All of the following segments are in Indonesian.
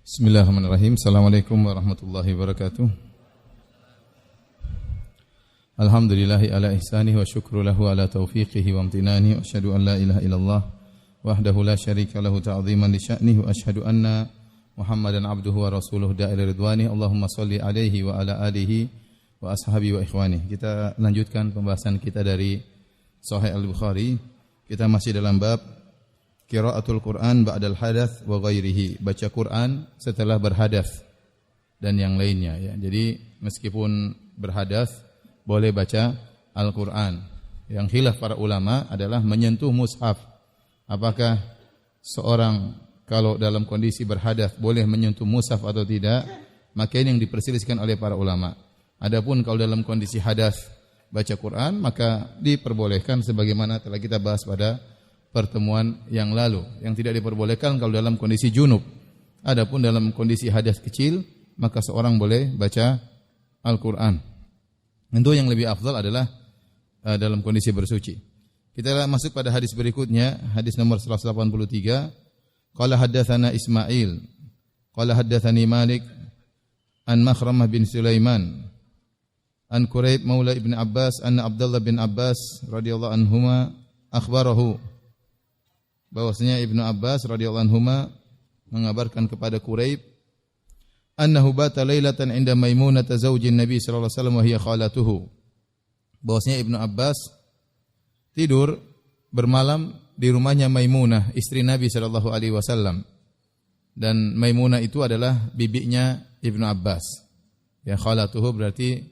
Bismillahirrahmanirrahim. Assalamualaikum warahmatullahi wabarakatuh. Alhamdulillahi ala ihsanihi wa syukru lahu ala taufiqihi wa amtinani wa asyhadu an la ilaha illallah wahdahu la syarika lahu ta'ziman li sya'nihi wa asyhadu anna Muhammadan abduhu wa rasuluhu da'ila ridwani. Allahumma salli alaihi wa ala alihi wa ashabi wa ikhwani. Kita lanjutkan pembahasan kita dari Sahih Al-Bukhari. Kita masih dalam bab Qiraatul Quran ba'dal hadath wa ghairihi, baca Quran setelah berhadath dan yang lainnya ya. Jadi meskipun berhadath boleh baca Al-Quran. Yang khilaf para ulama adalah menyentuh mushaf. Apakah seorang kalau dalam kondisi berhadath boleh menyentuh mushaf atau tidak? Maka ini yang diperselisihkan oleh para ulama. Adapun kalau dalam kondisi hadath baca Quran maka diperbolehkan sebagaimana telah kita bahas pada pertemuan yang lalu. Yang tidak diperbolehkan kalau dalam kondisi junub. Adapun dalam kondisi hadas kecil, maka seorang boleh baca Al-Quran. Tentu yang lebih afdal adalah dalam kondisi bersuci. Kita masuk pada hadis berikutnya, hadis nomor 183. Qala haddatsana Ismail, qala haddatsani Malik an Makhramah bin Sulaiman an Quraib maula Ibn Abbas anna Abdullah bin Abbas radhiyallahu anhuma akhbarahu, bahwasanya Ibnu Abbas radhiyallahu anhuma mengabarkan kepada Quraib annahu bata lailatan inda Maimunah zaujin Nabi sallallahu alaihi wasallam wa hiya khalatuhu, bahwasanya Ibnu Abbas tidur bermalam di rumahnya Maimunah, istri Nabi sallallahu alaihi wasallam. Dan Maimunah itu adalah bibinya Ibnu Abbas. Ya, khalatuhu berarti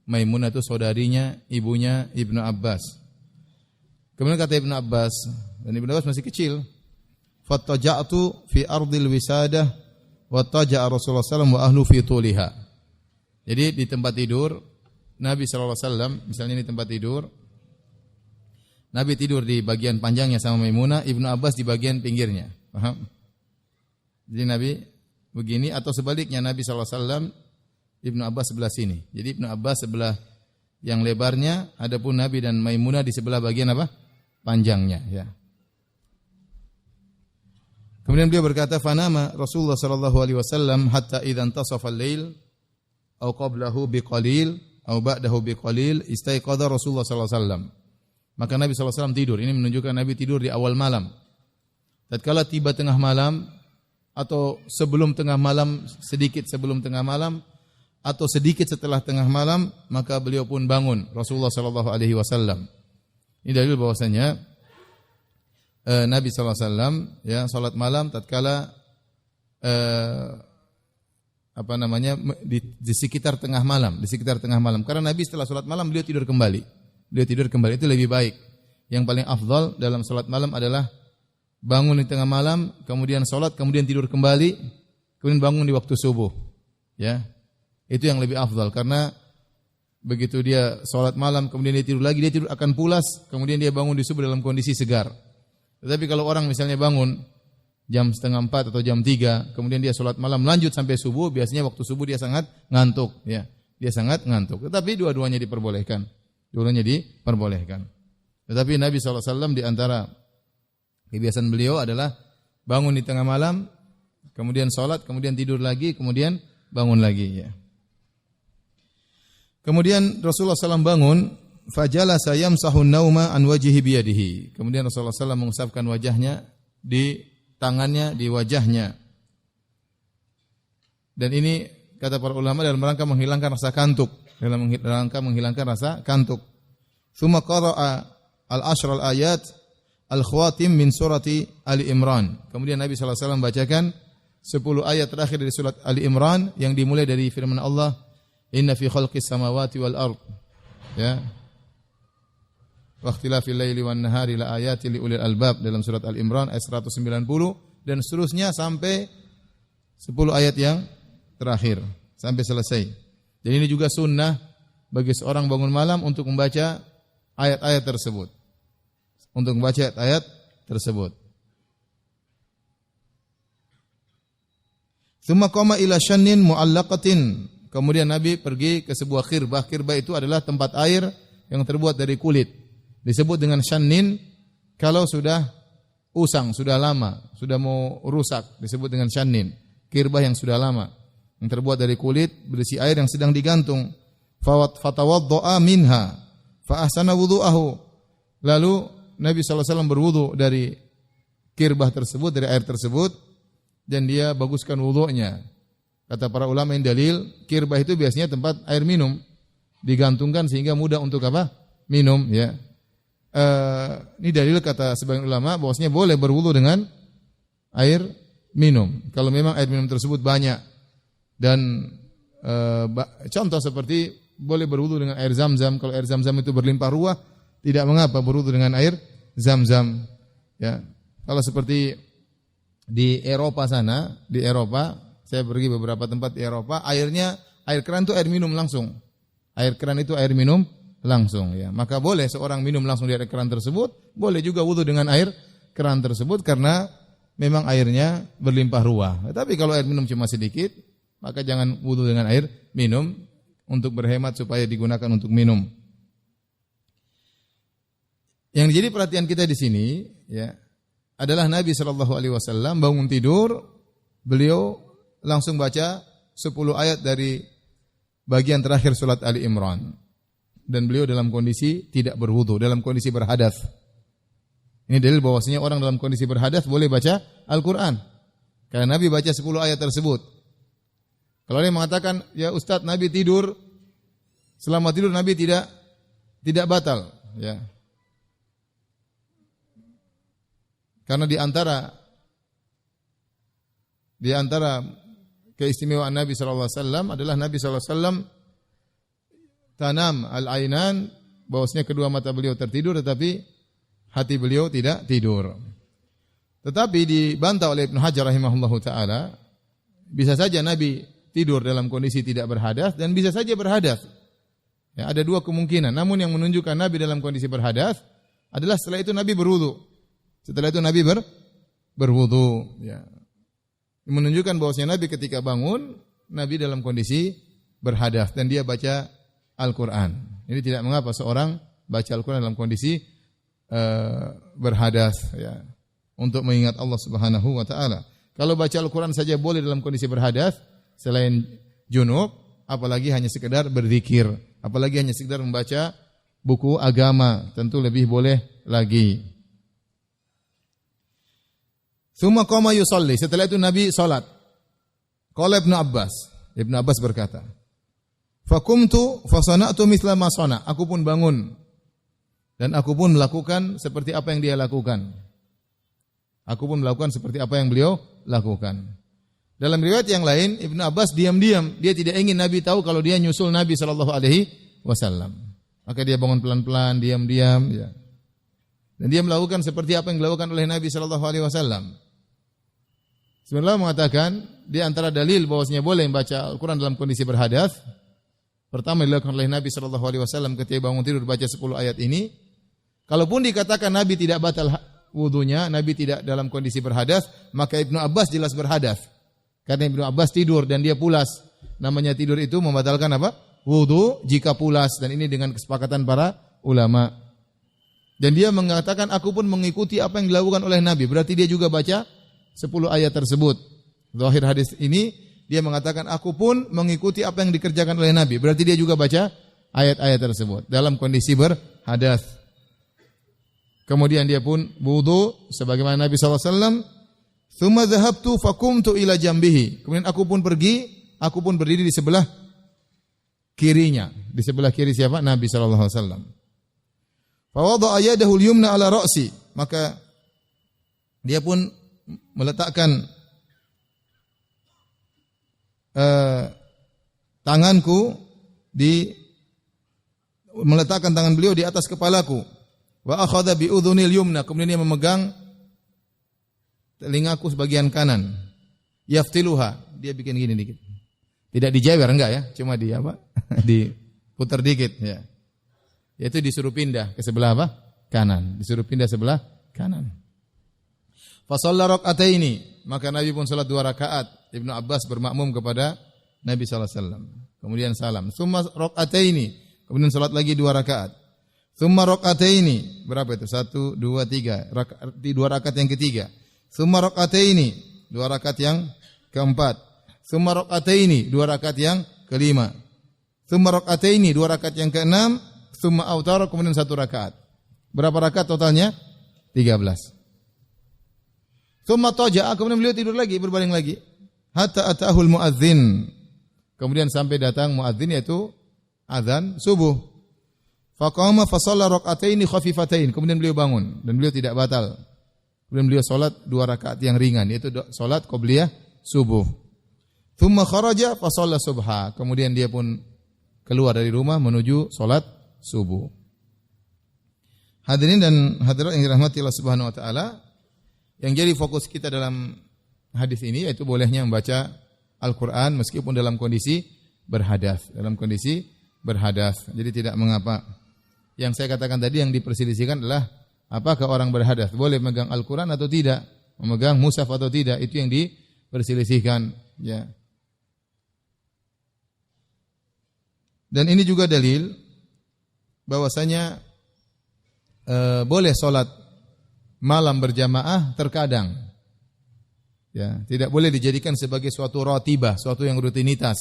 Maimunah itu saudarinya ibunya Ibnu Abbas. Kemudian kata Ibnu Abbas, dan Ibnu Abbas masih kecil, fattaja'tu fi ardil wisadah wa taja'a Rasulullah sallallahu wa ahlu fi tuliha. Jadi di tempat tidur Nabi sallallahu alaihi wasallam, misalnya ini tempat tidur, Nabi tidur di bagian panjangnya sama Maimunah, Ibnu Abbas di bagian pinggirnya. Paham? Jadi Nabi begini atau sebaliknya, Nabi sallallahu alaihi wasallam Ibnu Abbas sebelah sini. Jadi Ibnu Abbas sebelah yang lebarnya, adapun Nabi dan Maimunah di sebelah bagian apa? Panjangnya, ya. Kemudian beliau berkata, fanama Rasulullah sallallahu alaihi wasallam hatta idza intasafa al-lail aw qablahu biqalil aw ba'dahu biqalil istaiqadha Rasulullah sallallahu alaihi wasallam. Maka Nabi sallallahu alaihi wasallam tidur. Ini menunjukkan Nabi tidur di awal malam. Tatkala tiba tengah malam atau sebelum tengah malam, sedikit sebelum tengah malam atau sedikit setelah tengah malam, maka beliau pun bangun, Rasulullah sallallahu alaihi wasallam. Ini dalil bahwasanya Nabi sallallahu alaihi wasallam ya salat malam tatkala di sekitar tengah malam, Karena Nabi setelah salat malam beliau tidur kembali. Itu lebih baik. Yang paling afdal dalam salat malam adalah bangun di tengah malam, kemudian salat, kemudian tidur kembali, kemudian bangun di waktu subuh. Ya. Itu yang lebih afdal karena begitu dia salat malam kemudian dia tidur lagi, dia tidur akan pulas, kemudian dia bangun di subuh dalam kondisi segar. Tetapi kalau orang misalnya bangun jam 3:30 atau jam 3, kemudian dia salat malam lanjut sampai subuh, biasanya waktu subuh dia sangat ngantuk, ya. Dia sangat ngantuk. Tetapi dua-duanya diperbolehkan. Tetapi Nabi SAW di antara kebiasaan beliau adalah bangun di tengah malam, kemudian salat, kemudian tidur lagi, kemudian bangun lagi, ya. Kemudian Rasulullah SAW bangun, fajalasa yamsahu nauma an wajhihi biyadihi. Kemudian Rasulullah SAW mengusapkan wajahnya di tangannya, di wajahnya. Dan ini kata para ulama dalam rangka menghilangkan rasa kantuk, Tsumma qara'a al-ashra al-ayat al-khawatim min surati Ali Imran. Kemudian Nabi sallallahu alaihi wasallam bacakan 10 ayat terakhir dari surat Ali Imran yang dimulai dari firman Allah, inna fi khalqis samawati wal ard, ya, wa ikhtilafil laili wan nahari la ayatin li ulil albab, dalam surat Al-Imran ayat 190 dan seterusnya sampai 10 ayat yang terakhir sampai selesai. Dan ini juga sunnah bagi seorang bangun malam untuk membaca ayat-ayat tersebut. Tsumma qama ila shannin mu'allaqatin. Kemudian Nabi pergi ke sebuah khirbah. Khirbah itu adalah tempat air yang terbuat dari kulit. Disebut dengan shannin kalau sudah usang, sudah lama, sudah mau rusak, disebut dengan shannin. kirbah yang sudah lama, yang terbuat dari kulit berisi air yang sedang digantung. Fatawaddo'a minha fa ahsana wudu'ahu. Lalu Nabi SAW berwudu dari kirbah tersebut, dari air tersebut, dan dia baguskan wudu'nya. Kata para ulama yang dalil, kirbah itu biasanya tempat air minum, digantungkan sehingga mudah untuk apa? Minum, ya. Ini dalil kata sebagian ulama bahwasanya boleh berwudu dengan air minum. Kalau memang air minum tersebut banyak dan contoh seperti boleh berwudu dengan air zam-zam. Kalau air zam-zam itu berlimpah ruah, tidak mengapa berwudu dengan air zam-zam. Ya. Kalau seperti di Eropa sana, di Eropa, saya pergi beberapa tempat di Eropa, air keran itu air minum langsung. Air keran itu air minum langsung, ya. Maka boleh seorang minum langsung dari air keran tersebut, boleh juga wudu dengan air keran tersebut karena memang airnya berlimpah ruah. Tapi kalau air minum cuma sedikit, maka jangan wudu dengan air minum untuk berhemat supaya digunakan untuk minum. Yang jadi perhatian kita di sini, ya, adalah Nabi SAW bangun tidur, beliau langsung baca 10 ayat dari bagian terakhir surat Ali Imran. Dan beliau dalam kondisi tidak berwudu, dalam kondisi berhadas. Ini dalil bahwasanya orang dalam kondisi berhadas boleh baca Al-Quran. Karena Nabi baca 10 ayat tersebut. Kalau ada yang mengatakan, ya Ustaz, Nabi tidur, selama tidur Nabi tidak batal, ya. Karena di antara keistimewaan Nabi SAW adalah Nabi SAW tanam al-ainan, bahwasanya kedua mata beliau tertidur tetapi hati beliau tidak tidur. Tetapi dibantah oleh Ibnu Hajar rahimahullahu taala, bisa saja Nabi tidur dalam kondisi tidak berhadas dan bisa saja berhadas. Ya, ada dua kemungkinan. Namun yang menunjukkan Nabi dalam kondisi berhadas adalah setelah itu Nabi berwudu. Setelah itu Nabi berwudu, ya. Menunjukkan bahwasanya Nabi ketika bangun, Nabi dalam kondisi berhadas dan dia baca Al-Quran. Ini tidak mengapa seorang baca Al-Quran dalam kondisi berhadas, ya, untuk mengingat Allah Subhanahu wa taala. Kalau baca Al-Quran saja boleh dalam kondisi berhadas, selain junub, apalagi hanya sekedar berzikir, apalagi hanya sekedar membaca buku agama, tentu lebih boleh lagi. Tsumma qama yusalli. Setelah itu Nabi salat. Qala Ibnu Abbas berkata, "Faqumtu fasana'tu mithla ma sana." Aku pun bangun dan aku pun melakukan seperti apa yang dia lakukan. Aku pun melakukan seperti apa yang beliau lakukan. Dalam riwayat yang lain, Ibnu Abbas diam-diam, dia tidak ingin Nabi tahu kalau dia nyusul Nabi sallallahu alaihi wasallam. Maka dia bangun pelan-pelan, diam-diam, ya. Dan dia melakukan seperti apa yang dilakukan oleh Nabi sallallahu alaihi wasallam. Sebenarnya mengatakan di antara dalil bahwasanya boleh membaca Al-Quran dalam kondisi berhadas. Pertama dilakukan oleh Nabi sallallahu alaihi wasallam ketika bangun tidur baca 10 ayat ini. Kalaupun dikatakan Nabi tidak batal wudunya, Nabi tidak dalam kondisi berhadas, maka Ibnu Abbas jelas berhadas. Karena Ibnu Abbas tidur dan dia pulas. Namanya tidur itu membatalkan apa? Wudu jika pulas, dan ini dengan kesepakatan para ulama. Dan dia mengatakan aku pun mengikuti apa yang dilakukan oleh Nabi. Berarti dia juga baca 10 ayat tersebut. Zahir hadis ini dia mengatakan aku pun mengikuti apa yang dikerjakan oleh Nabi. Berarti dia juga baca ayat-ayat tersebut dalam kondisi berhadas. Kemudian dia pun wudu sebagaimana Nabi SAW. Tsumma dhahabtu faqumtu ila jambihi. Kemudian aku pun berdiri di sebelah kirinya. Di sebelah kiri siapa? Nabi SAW. Fa wada'a yadahu al-yumna ala ra'si. Maka dia pun meletakkan meletakkan tangan beliau di atas kepalaku. Wa akhadha bi udhunil yumna, kemudian dia memegang telingaku sebagian kanan. Yaftiluha, dia bikin gini dikit. Tidak dijewer, enggak ya, cuma diputar dikit, ya. Yaitu disuruh pindah ke sebelah apa? Kanan. Disuruh pindah sebelah kanan. Fa shalla rak'ataini, maka Nabi pun salat 2 rakaat. Ibnu Abbas bermakmum kepada Nabi sallallahu alaihi wasallam. Kemudian salam. Tsumma rak'ataini, kemudian salat lagi 2 rakaat. Tsumma rak'ataini, berapa itu? 1 2 3. 2 rakaat yang ketiga. Tsumma rak'ataini, 2 rakaat yang keempat. Tsumma raka'ataini, 2 rakaat yang kelima. Tsumma raka'ataini, 2 rakaat yang keenam. Tsumma autara, kemudian 1 rakaat. Berapa rakaat totalnya? 13. Tsumma taja'a, kemudian beliau tidur lagi, berbaring lagi. Hatta atahul muadzin. Kemudian sampai datang muadzin, yaitu azan subuh. Faqama fa shalla raka'ataini khafifatain. Kemudian beliau bangun dan beliau tidak batal. Kemudian beliau salat 2 rakaat yang ringan, yaitu salat qabliyah subuh. Tsumma kharaja fa shalla subha. Kemudian dia pun keluar dari rumah menuju salat subuh. Hadirin dan hadirat yang dirahmati Allah Subhanahu wa taala, yang jadi fokus kita dalam hadis ini yaitu bolehnya membaca Al-Qur'an meskipun dalam kondisi berhadas, Jadi tidak mengapa. Yang saya katakan tadi yang diperselisihkan adalah apakah orang berhadas boleh memegang Al-Qur'an atau tidak, memegang mushaf atau tidak, itu yang diperselisihkan, ya. Dan ini juga dalil bahwasanya boleh salat malam berjamaah terkadang. Ya, tidak boleh dijadikan sebagai suatu ratibah, suatu yang rutinitas.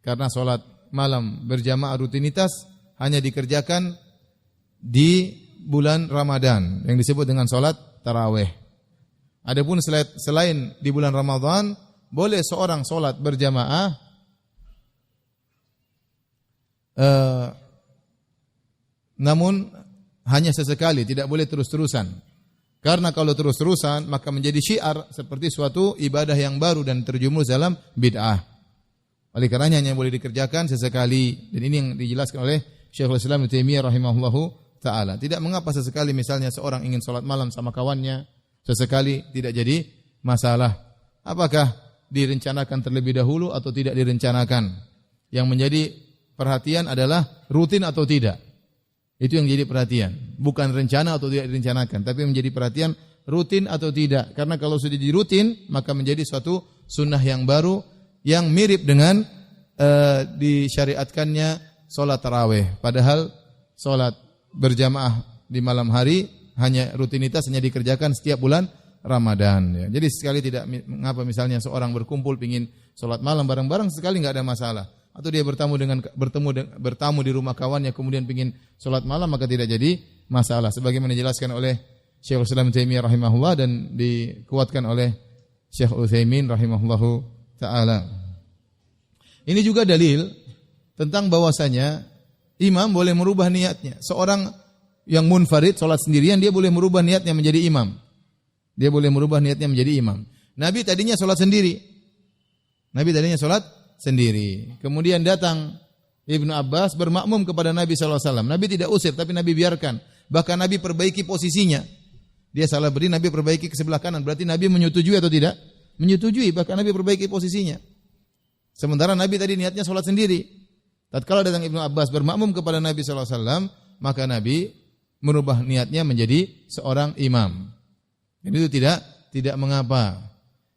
Karena salat malam berjamaah rutinitas hanya dikerjakan di bulan Ramadan yang disebut dengan salat tarawih. Adapun selain di bulan Ramadan, boleh seorang salat berjamaah namun hanya sesekali, tidak boleh terus-terusan. Karena kalau terus-terusan maka menjadi syiar seperti suatu ibadah yang baru dan terjumus dalam bid'ah. Oleh karenanya hanya boleh dikerjakan sesekali, dan ini yang dijelaskan oleh Syekhul Islam Ibnu Taimiyah rahimahullahu taala. Tidak mengapa sesekali, misalnya seorang ingin salat malam sama kawannya, sesekali tidak jadi masalah. Apakah direncanakan terlebih dahulu atau tidak direncanakan? Yang menjadi perhatian adalah rutin atau tidak. Itu yang jadi perhatian. Bukan rencana atau tidak direncanakan, tapi menjadi perhatian rutin atau tidak. Karena kalau sudah jadi rutin, maka menjadi suatu sunnah yang baru yang mirip dengan disyariatkannya salat tarawih. Padahal salat berjamaah di malam hari hanya rutinitas, hanya dikerjakan setiap bulan Ramadan. Ya. Jadi sekali tidak mengapa misalnya seorang berkumpul ingin salat malam bareng-bareng, sekali enggak ada masalah. Atau dia bertamu di rumah kawannya kemudian ingin salat malam, maka tidak jadi masalah. Sebagaimana dijelaskan oleh Syekhul Islam Taimiyah rahimahullah dan dikuatkan oleh Syekh Utsaimin rahimahullahu taala. Ini juga dalil tentang bahwasanya imam boleh merubah niatnya. Seorang yang munfarid salat sendirian, dia boleh merubah niatnya menjadi imam. Dia boleh merubah niatnya menjadi imam. Nabi tadinya salat sendiri. Kemudian datang Ibnu Abbas bermakmum kepada Nabi SAW. Nabi tidak usir, tapi Nabi biarkan. Bahkan Nabi perbaiki posisinya. Dia salah berdiri, Nabi perbaiki ke sebelah kanan. Berarti Nabi menyetujui atau tidak? Menyetujui, bahkan Nabi perbaiki posisinya. Sementara Nabi tadi niatnya salat sendiri. Tatkala datang Ibnu Abbas bermakmum kepada Nabi SAW, maka Nabi merubah niatnya menjadi seorang imam. Dan itu tidak mengapa.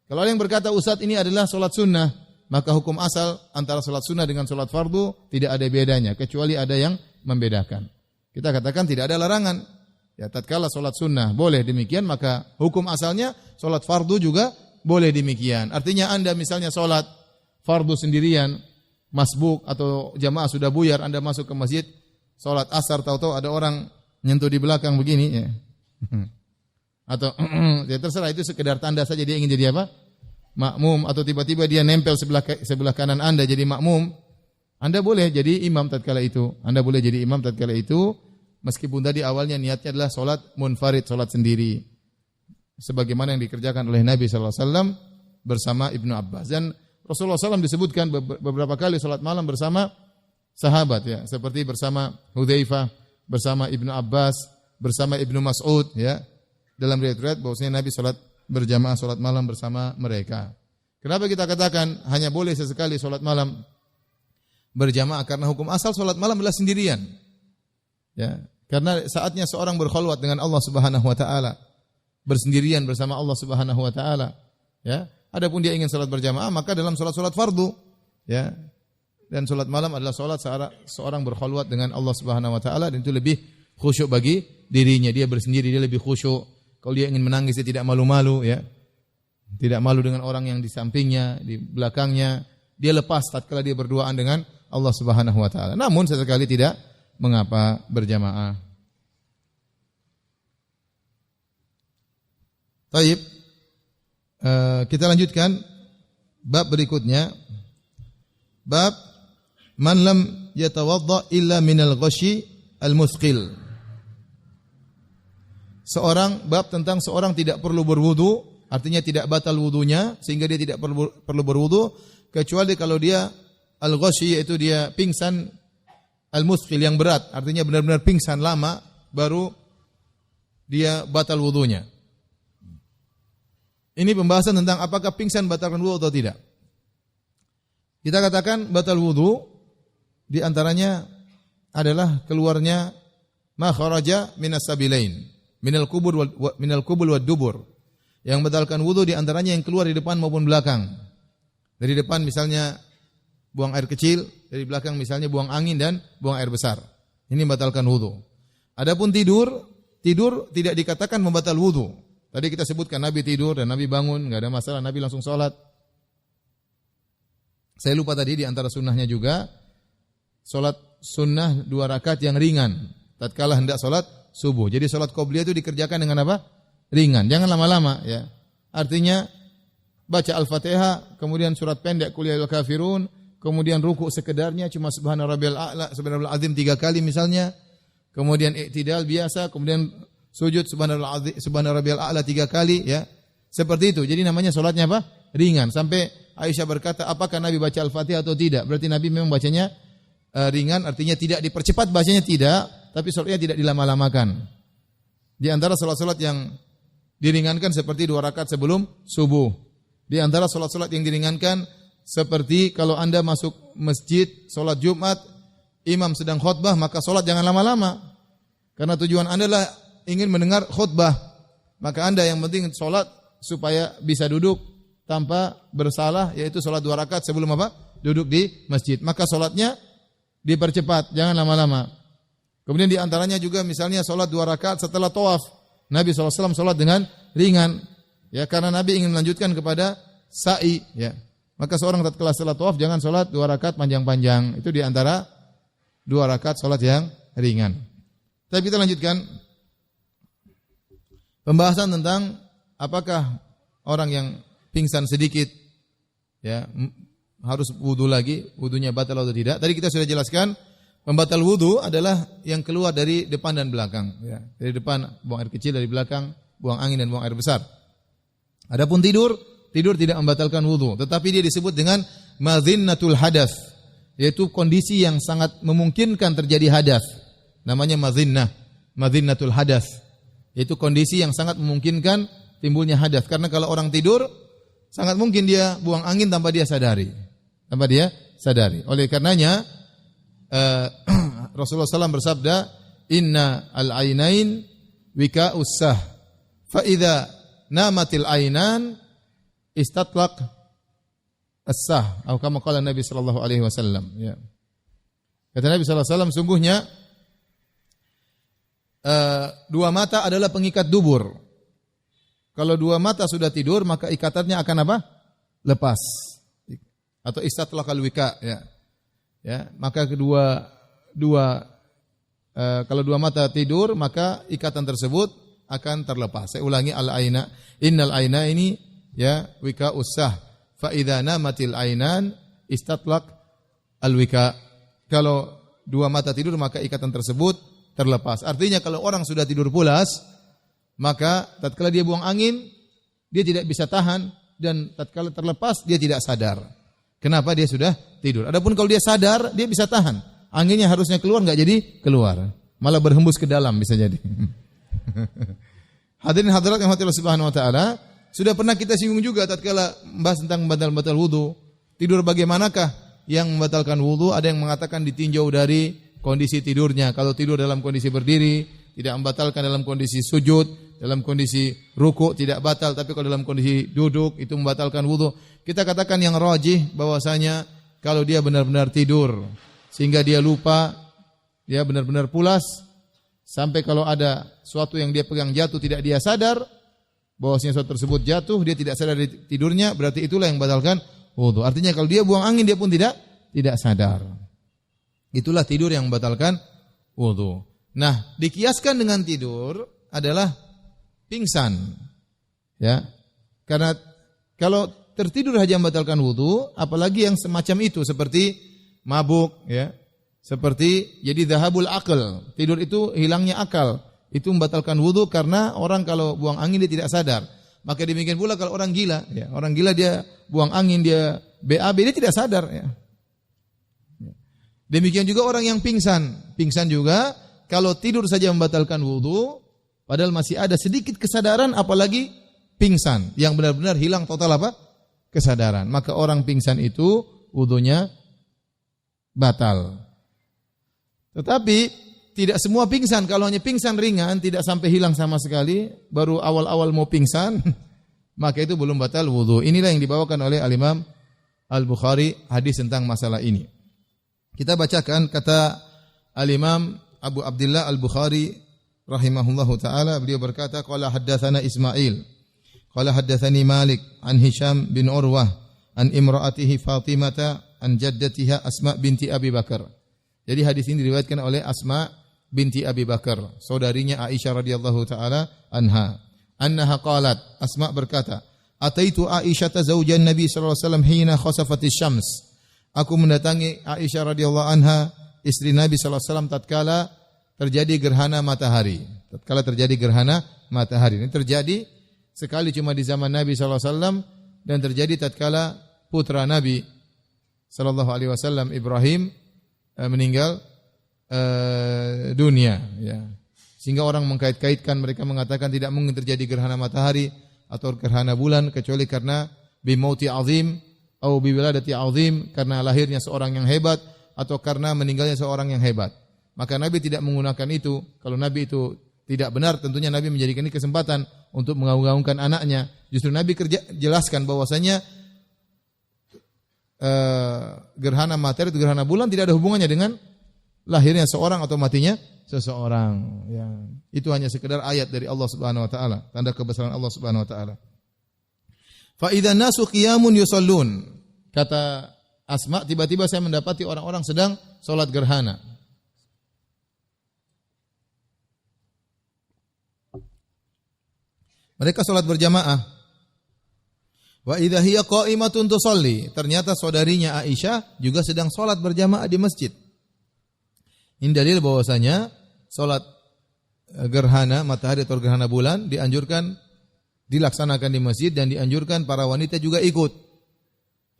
Kalau ada yang berkata, Ustaz ini adalah salat sunnah, maka hukum asal antara salat sunnah dengan salat fardu tidak ada bedanya, kecuali ada yang membedakan. Kita katakan tidak ada larangan. Ya, tatkala salat sunnah boleh demikian, maka hukum asalnya salat fardu juga boleh demikian. Artinya Anda misalnya salat fardu sendirian, masbuk atau jamaah sudah buyar, Anda masuk ke masjid, salat asar, tahu-tahu ada orang nyentuh di belakang begini, ya. Atau ya terserah, itu sekedar tanda saja dia ingin jadi apa? Makmum, atau tiba-tiba dia nempel sebelah kanan Anda jadi makmum, Anda boleh jadi imam tatkala itu. Meskipun tadi awalnya niatnya adalah salat munfarid, salat sendiri. Sebagaimana yang dikerjakan oleh Nabi sallallahu alaihi wasallam bersama Ibnu Abbas. Dan Rasulullah SAW disebutkan beberapa kali salat malam bersama sahabat, ya, seperti bersama Hudzaifah, bersama Ibnu Abbas, bersama Ibnu Mas'ud, ya. Dalam riwayat bahwasanya Nabi salat berjamaah salat malam bersama mereka. Kenapa kita katakan hanya boleh sesekali salat malam berjamaah? Karena hukum asal salat malam adalah sendirian. Ya, karena saatnya seorang berkhulwat dengan Allah Subhanahu wa taala, bersendirian bersama Allah Subhanahu wa taala, ya. Adapun dia ingin salat berjamaah, maka dalam salat-salat fardu, ya. Dan salat malam adalah salat seorang berkhulwat dengan Allah Subhanahu wa taala, dan itu lebih khusyuk bagi dirinya. Dia bersendiri, dia lebih khusyuk. Kalau dia ingin menangis dia tidak malu-malu, ya. Tidak malu dengan orang yang di sampingnya, di belakangnya. Dia lepas tatkala dia berduaan dengan Allah Subhanahu wa taala. Namun sesekali tidak mengapa berjamaah. Baik. Kita lanjutkan bab berikutnya. Bab man lam yatawadda illa minal ghashi al-muthqil. Bab tentang seorang tidak perlu berwudu, artinya tidak batal wudunya sehingga dia tidak perlu berwudu kecuali kalau dia al-ghashi, yaitu dia pingsan al-muthqil yang berat, artinya benar-benar pingsan lama baru dia batal wudunya. Ini pembahasan tentang apakah pingsan batalkan wudu atau tidak. Kita katakan batal wudu di antaranya adalah keluarnya ma kharaja minas sabilain, minal qubul wad dubur. Yang membatalkan wudu di antaranya yang keluar di depan maupun belakang. Dari depan misalnya buang air kecil, dari belakang misalnya buang angin dan buang air besar. Ini membatalkan wudu. Adapun tidur tidak dikatakan membatal wudu. Tadi kita sebutkan Nabi tidur dan Nabi bangun, enggak ada masalah, Nabi langsung salat. Saya lupa tadi di antara sunnahnya juga salat sunnah 2 rakaat yang ringan tatkala hendak salat subuh. Jadi salat qobliyah itu dikerjakan dengan apa? Ringan, jangan lama-lama ya. Artinya baca Al-Fatihah, kemudian surat pendek Qul ya ayyuhal kafirun, kemudian ruku sekedarnya cuma subhana rabbiyal a'la, subhanallahil azim 3 kali misalnya. Kemudian i'tidal biasa, kemudian sujud subhana rabbiyal a'la 3 kali ya. Seperti itu. Jadi namanya salatnya apa? Ringan. Sampai Aisyah berkata, apakah Nabi baca Al-Fatihah atau tidak? Berarti Nabi memang bacanya ringan, artinya tidak dipercepat bacanya tidak, tapi salatnya tidak dilama-lamakan. Di antara salat-salat yang diringankan seperti 2 rakaat sebelum subuh. Di antara salat-salat yang diringankan seperti kalau Anda masuk masjid salat Jumat, imam sedang khutbah, maka salat jangan lama-lama. Karena tujuan Anda adalah ingin mendengar khutbah. Maka Anda yang penting salat supaya bisa duduk tanpa bersalah, yaitu salat 2 rakaat sebelum apa? Duduk di masjid. Maka salatnya dipercepat, jangan lama-lama. Kemudian di antaranya juga misalnya salat 2 rakaat setelah tawaf. Nabi SAW salat dengan ringan. Ya, karena Nabi ingin melanjutkan kepada sa'i. Ya. Maka seorang tatkala salat tawaf jangan salat 2 rakaat panjang-panjang. Itu di antara 2 rakaat salat yang ringan. Tapi kita lanjutkan pembahasan tentang apakah orang yang pingsan sedikit ya harus wudu lagi, wudunya batal atau tidak. Tadi kita sudah jelaskan pembatal wudu adalah yang keluar dari depan dan belakang ya. Dari depan buang air kecil, dari belakang buang angin dan buang air besar. Adapun tidur tidak membatalkan wudu, tetapi dia disebut dengan madhinnatul hadath, yaitu kondisi yang sangat memungkinkan terjadi hadath. Namanya madhinnatul hadath, yaitu kondisi yang sangat memungkinkan timbulnya hadath. Karena kalau orang tidur sangat mungkin dia buang angin tanpa dia sadari. Oleh karenanya Rasulullah SAW bersabda, Inna al-ainain wika'us sah, fa idza namatil ainan istatlaq as-sah, atau kama qala Nabi sallallahu alaihi wasallam ya. Kata Nabi sallallahu alaihi wasallam, sungguhnya 2 mata adalah pengikat dubur. Kalau 2 mata sudah tidur, maka ikatannya akan apa? Lepas. Atau istatlaqal wika ya. Ya, maka kalau 2 mata tidur, maka ikatan tersebut akan terlepas. Saya ulangi, al-aina, innal aina ini ya wika usah, fa idza namatil ainan istatlaq al-wika. Kalau 2 mata tidur, maka ikatan tersebut terlepas. Artinya kalau orang sudah tidur pulas, maka tatkala dia buang angin, dia tidak bisa tahan, dan tatkala terlepas dia tidak sadar. Kenapa? Dia sudah tidur. Adapun kalau dia sadar, dia bisa tahan. Anginnya harusnya keluar, enggak jadi keluar. Malah berhembus ke dalam bisa jadi. Hadirin hadirat yang Allah Subhanahu wa taala, sudah pernah kita singgung juga tatkala membahas tentang membatal wudu. Tidur bagaimanakah yang membatalkan wudu? Ada yang mengatakan ditinjau dari kondisi tidurnya. Kalau tidur dalam kondisi berdiri, tidak membatalkan. Dalam kondisi sujud, dalam kondisi ruku tidak batal, tapi kalau dalam kondisi duduk itu membatalkan wudu. Kita katakan yang rajih bahwasanya kalau dia benar-benar tidur sehingga dia lupa, dia benar-benar pulas sampai kalau ada sesuatu yang dia pegang jatuh tidak dia sadar, bahwasanya sesuatu tersebut jatuh, dia tidak sadar dari tidurnya, berarti itulah yang membatalkan wudu. Artinya kalau dia buang angin dia pun tidak sadar. Itulah tidur yang membatalkan wudu. Nah, dikiaskan dengan tidur adalah pingsan. Ya. Karena kalau tertidur saja membatalkan wudu, apalagi yang semacam itu seperti mabuk, ya. Seperti jadi dhahabul akal. Tidur itu hilangnya akal. Itu membatalkan wudu karena orang kalau buang angin dia tidak sadar. Maka demikian pula kalau orang gila, ya. Orang gila dia buang angin, dia BAB, dia tidak sadar, ya. Demikian juga orang yang pingsan. Pingsan juga kalau tidur saja membatalkan wudu, padahal masih ada sedikit kesadaran, apalagi pingsan yang benar-benar hilang total apa? Kesadaran. Maka orang pingsan itu wudunya batal. Tetapi tidak semua pingsan. Kalau hanya pingsan ringan, tidak sampai hilang sama sekali, baru awal-awal mau pingsan, maka itu belum batal wudu. Inilah yang dibawakan oleh Al-Imam Al-Bukhari hadis tentang masalah ini. Kita bacakan kata Al-Imam Abu Abdullah Al-Bukhari rahimahullahu taala, beliau berkata, qala haddatsana Ismail, qala haddatsani Malik an Hisham bin Urwah an imra'atihi Fatimah an jaddatiha Asma binti Abi Bakar. Jadi hadis ini diriwayatkan oleh Asma binti Abi Bakar, saudarinya Aisyah radhiyallahu taala anha. Annaha qalat, Asma berkata, ataitu Aisyah zaujan Nabi sallallahu alaihi wasallam hina khasafatis syams. Aku mendatangi Aisyah radhiyallahu anha, istri Nabi sallallahu alaihi wasallam tatkala terjadi gerhana matahari. Tatkala terjadi gerhana matahari. Ini terjadi sekali cuma di zaman Nabi sallallahu alaihi wasallam dan terjadi tatkala putra Nabi sallallahu alaihi wasallam Ibrahim meninggal dunia, ya. Sehingga orang mengkait-kaitkan, mereka mengatakan tidak mungkin terjadi gerhana matahari atau gerhana bulan kecuali karena bimauti azim atau biwiladati azim, karena lahirnya seorang yang hebat atau karena meninggalnya seorang yang hebat. Maka Nabi tidak menggunakan itu. Kalau Nabi itu tidak benar, tentunya Nabi menjadikan ini kesempatan untuk mengagung-agungkan anaknya. Justru Nabi jelaskan bahwasanya gerhana matahari atau gerhana bulan tidak ada hubungannya dengan lahirnya seorang atau matinya seseorang, ya. Itu hanya sekedar ayat dari Allah Subhanahu wa taala, tanda kebesaran Allah Subhanahu wa taala. Fa idzan nasu qiyamun yusallun. Kata Asma, tiba-tiba saya mendapati orang-orang sedang salat gerhana. Mereka salat berjamaah. Wa idza hiya qa'imatun tusalli. Ternyata saudarinya Aisyah juga sedang salat berjamaah di masjid. Ini dalil bahwasanya salat gerhana matahari atau gerhana bulan dianjurkan dilaksanakan di masjid dan dianjurkan para wanita juga ikut.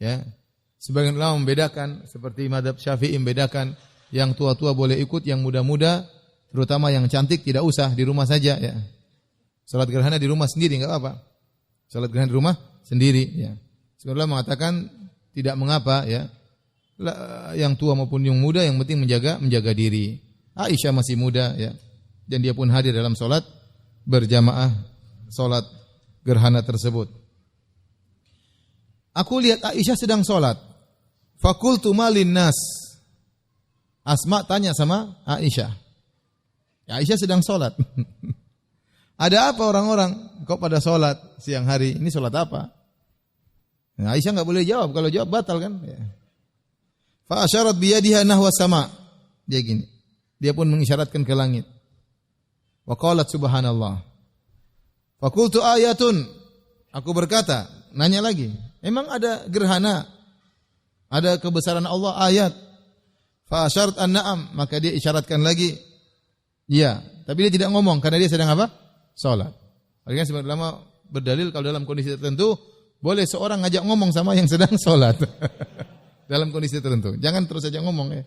Ya. Sebagian ulama membedakan, seperti mazhab Syafi'i membedakan, yang tua-tua boleh ikut, yang muda-muda terutama yang cantik tidak usah, di rumah saja, ya. Salat gerhana di rumah sendiri enggak apa-apa. Salat gerhana di rumah sendiri, ya. Sebenarnya mengatakan tidak mengapa, ya. Yang tua maupun yang muda yang penting menjaga diri. Aisyah masih muda, ya. Dan dia pun hadir dalam salat berjamaah salat gerhana tersebut. Aku lihat Aisyah sedang salat. Fakultu malin nas. Asma tanya sama Aisyah. Aisyah sedang salat. Ada apa orang-orang? Kok pada salat siang hari? Ini salat apa? Nah, Aisyah enggak boleh jawab. Kalau jawab batal kan? Ya. Fa asyarat biyadiha nahwa sama. Dia gini. Dia pun mengisyaratkan ke langit. Wa qalat subhanallah. Fa qultu ayatun. Aku berkata, nanya lagi. Emang ada gerhana? Ada kebesaran Allah ayat? Fa asyarat an-na'am. Maka dia isyaratkan lagi. Iya. Tapi dia tidak ngomong karena dia sedang apa? Salat. Akhirnya sebagian ulama berdalil kalau dalam kondisi tertentu boleh seorang ngajak ngomong sama yang sedang salat. Dalam kondisi tertentu. Jangan terus saja ngomong, ya.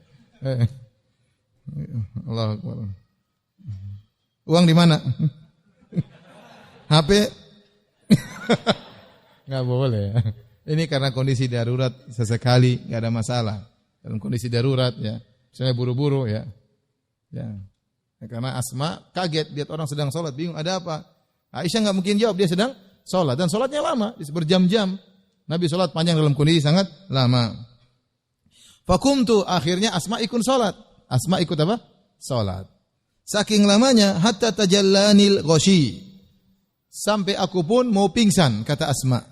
Allahu Akbar. Uang di mana? HP? Enggak boleh. Ini karena kondisi darurat sesekali, enggak ada masalah. Dalam kondisi darurat, ya. Misalnya buru-buru, ya. Ya. Karena Asma kaget lihat orang sedang salat, bingung ada apa. Aisyah enggak mungkin jawab, dia sedang salat dan salatnya lama, berjam-jam. Nabi salat panjang dalam kondisi sangat lama. Fakumtu, akhirnya Asma ikut salat. Asma ikut apa? Salat. Saking lamanya hatta tajallanil ghashi. sampai aku pun mau pingsan, kata Asma.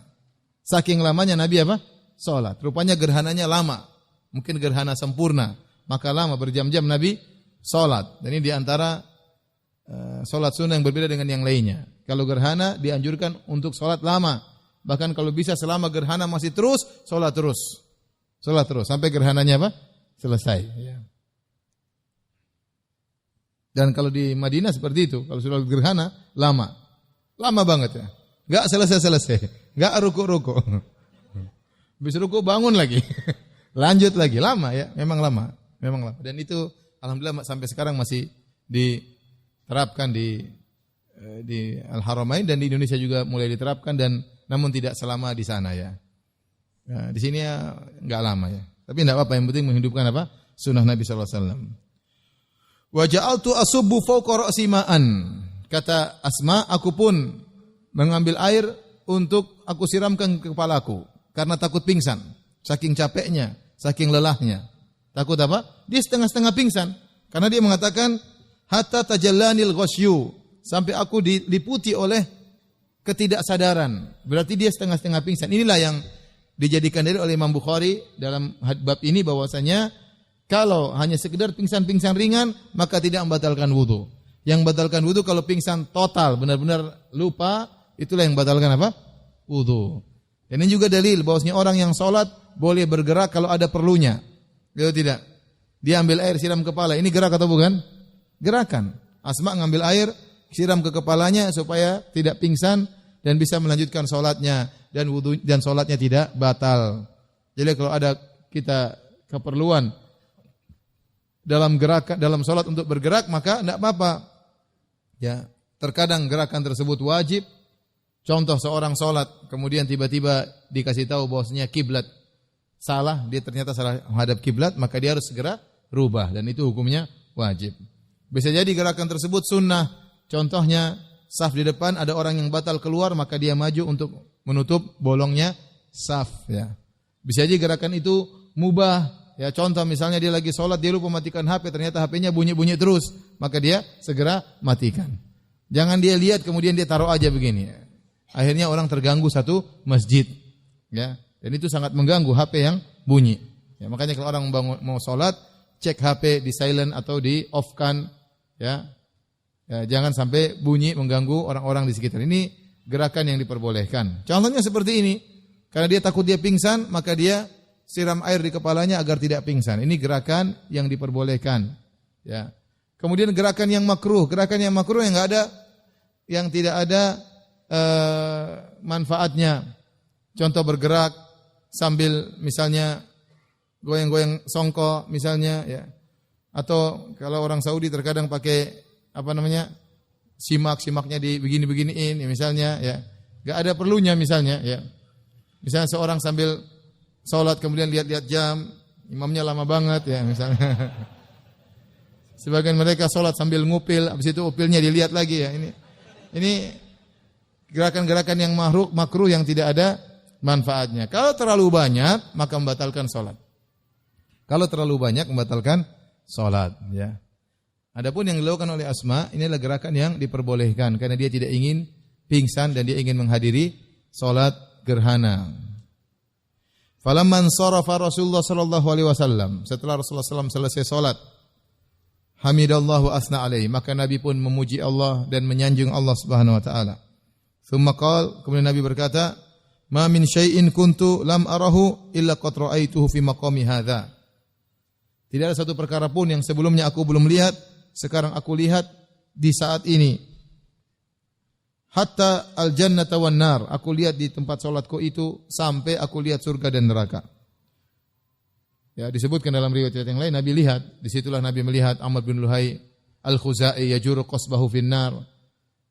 Saking lamanya Nabi apa? Salat. Rupanya gerhananya lama. Mungkin gerhana sempurna. Maka lama berjam-jam Nabi salat. Dan ini diantara salat sunnah yang berbeda dengan yang lainnya. Kalau gerhana dianjurkan untuk salat lama. Bahkan kalau bisa selama gerhana masih terus, salat terus. Salat terus sampai gerhananya apa? Selesai. Ya. Dan kalau di Madinah seperti itu, kalau sudah gerhana lama. Lama banget ya. Enggak selesai-selesai. Enggak ruku-ruku. Habis ruku bangun lagi. Lanjut lagi. Lama ya, memang lama. Memang lama. Dan itu alhamdulillah sampai sekarang masih diterapkan di Al-Haramain dan di Indonesia juga mulai diterapkan dan namun tidak selama di sana ya. Nah, di sini ya enggak lama ya. Tapi enggak apa-apa, yang penting menghidupkan apa? Sunnah Nabi sallallahu alaihi wasallam. Wa ja'altu asubbu fawqa ra'si ma'an. Kata Asma, aku pun mengambil air untuk aku siramkan ke kepalaku karena takut pingsan, saking capeknya, saking lelahnya. Takut apa? Dia setengah-setengah pingsan karena dia mengatakan hatta tajallanil ghasyu, sampai aku diliputi oleh ketidaksadaran. Berarti dia setengah-setengah pingsan. Inilah yang dijadikan dalil oleh Imam Bukhari dalam bab ini bahwasanya kalau hanya sekedar pingsan-pingsan ringan maka tidak membatalkan wudu. Yang membatalkan wudu kalau pingsan total, benar-benar lupa, itulah yang membatalkan apa? Wudu. Dan ini juga dalil bahwasanya orang yang salat boleh bergerak kalau ada perlunya. Kalau tidak, dia ambil air siram kepala. Ini gerak atau bukan? Gerakan. Asma ngambil air siram ke kepalanya supaya tidak pingsan dan bisa melanjutkan salatnya dan wudu dan salatnya tidak batal. Jadi kalau ada kita keperluan dalam gerakan dalam salat untuk bergerak maka tidak apa-apa. Ya, terkadang gerakan tersebut wajib. Contoh seorang salat kemudian tiba-tiba dikasih tahu bahwasanya kiblat salah, dia ternyata salah menghadap kiblat, maka dia harus segera rubah dan itu hukumnya wajib. Bisa jadi gerakan tersebut sunnah. Contohnya saf di depan ada orang yang batal keluar maka dia maju untuk menutup bolongnya saf ya. Bisa jadi gerakan itu mubah. Ya, contoh misalnya dia lagi sholat, dia lupa matikan HP, ternyata HP-nya bunyi-bunyi terus, maka dia segera matikan. Jangan dia lihat kemudian dia taruh aja begini. Akhirnya orang terganggu satu masjid. Ya, dan itu sangat mengganggu HP yang bunyi. Ya, makanya kalau orang mau sholat, cek HP di silent atau di off-kan. Ya, jangan sampai bunyi mengganggu orang-orang di sekitar. Ini gerakan yang diperbolehkan. Contohnya seperti ini. Karena dia takut dia pingsan, maka dia siram air di kepalanya agar tidak pingsan. Ini gerakan yang diperbolehkan. Ya. Kemudian gerakan yang makruh yang enggak ada, yang tidak ada manfaatnya. Contoh bergerak sambil misalnya goyang-goyang songkok misalnya, ya. Atau kalau orang Saudi terkadang pakai simaknya di begini-beginiin, ya, misalnya, ya. Enggak ada perlunya misalnya, ya. Misalnya seorang sambil salat kemudian lihat-lihat jam, imamnya lama banget ya misalnya. Sebagian mereka salat sambil ngupil, habis itu upilnya dilihat lagi ya. Ini gerakan-gerakan yang makruh yang tidak ada manfaatnya. Kalau terlalu banyak maka membatalkan salat. Kalau terlalu banyak membatalkan salat ya. Adapun yang dilakukan oleh Asma, ini adalah gerakan yang diperbolehkan karena dia tidak ingin pingsan dan dia ingin menghadiri salat gerhana. Falamman sarafa Rasulullah sallallahu alaihi wasallam, setelah Rasulullah sallallahu selesai salat, hamidallahu asna alaihi, maka Nabi pun memuji Allah dan menyanjung Allah Subhanahu wa taala. Tsumma qala, kemudian Nabi berkata, "Ma min syai'in kuntu lam arahu illa qad ra'aituhu fi maqami hadza." Tidak ada satu perkara pun yang sebelumnya aku belum lihat, sekarang aku lihat di saat ini. Hatta al-jannata wan nar, aku lihat di tempat salatku itu sampai aku lihat surga dan neraka. Ya, disebutkan dalam riwayat yang lain Nabi lihat, disitulah Nabi melihat Amr bin Luhai al-Khuzai yajuru qasbahu finnar.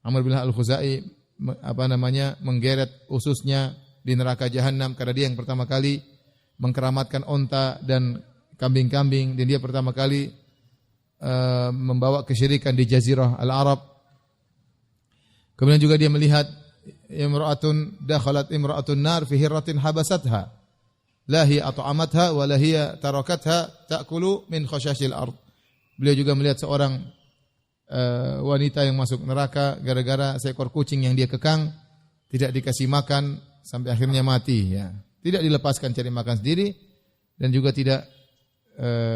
Amr bin Luhai al-Khuzai menggeret ususnya di neraka jahanam karena dia yang pertama kali mengkeramatkan onta dan kambing-kambing dan dia pertama kali membawa kesyirikan di Jazirah Al-Arab. Kemudian juga dia melihat imra'atun dakhalat imra'atun nar fi hirratin habasatha la hiya at'amatha wa la hiya tarakatha ta'kulu min khashashil ard. Beliau juga melihat seorang wanita yang masuk neraka gara-gara seekor kucing yang dia kekang, tidak dikasih makan sampai akhirnya mati ya. Tidak dilepaskan cari makan sendiri dan juga tidak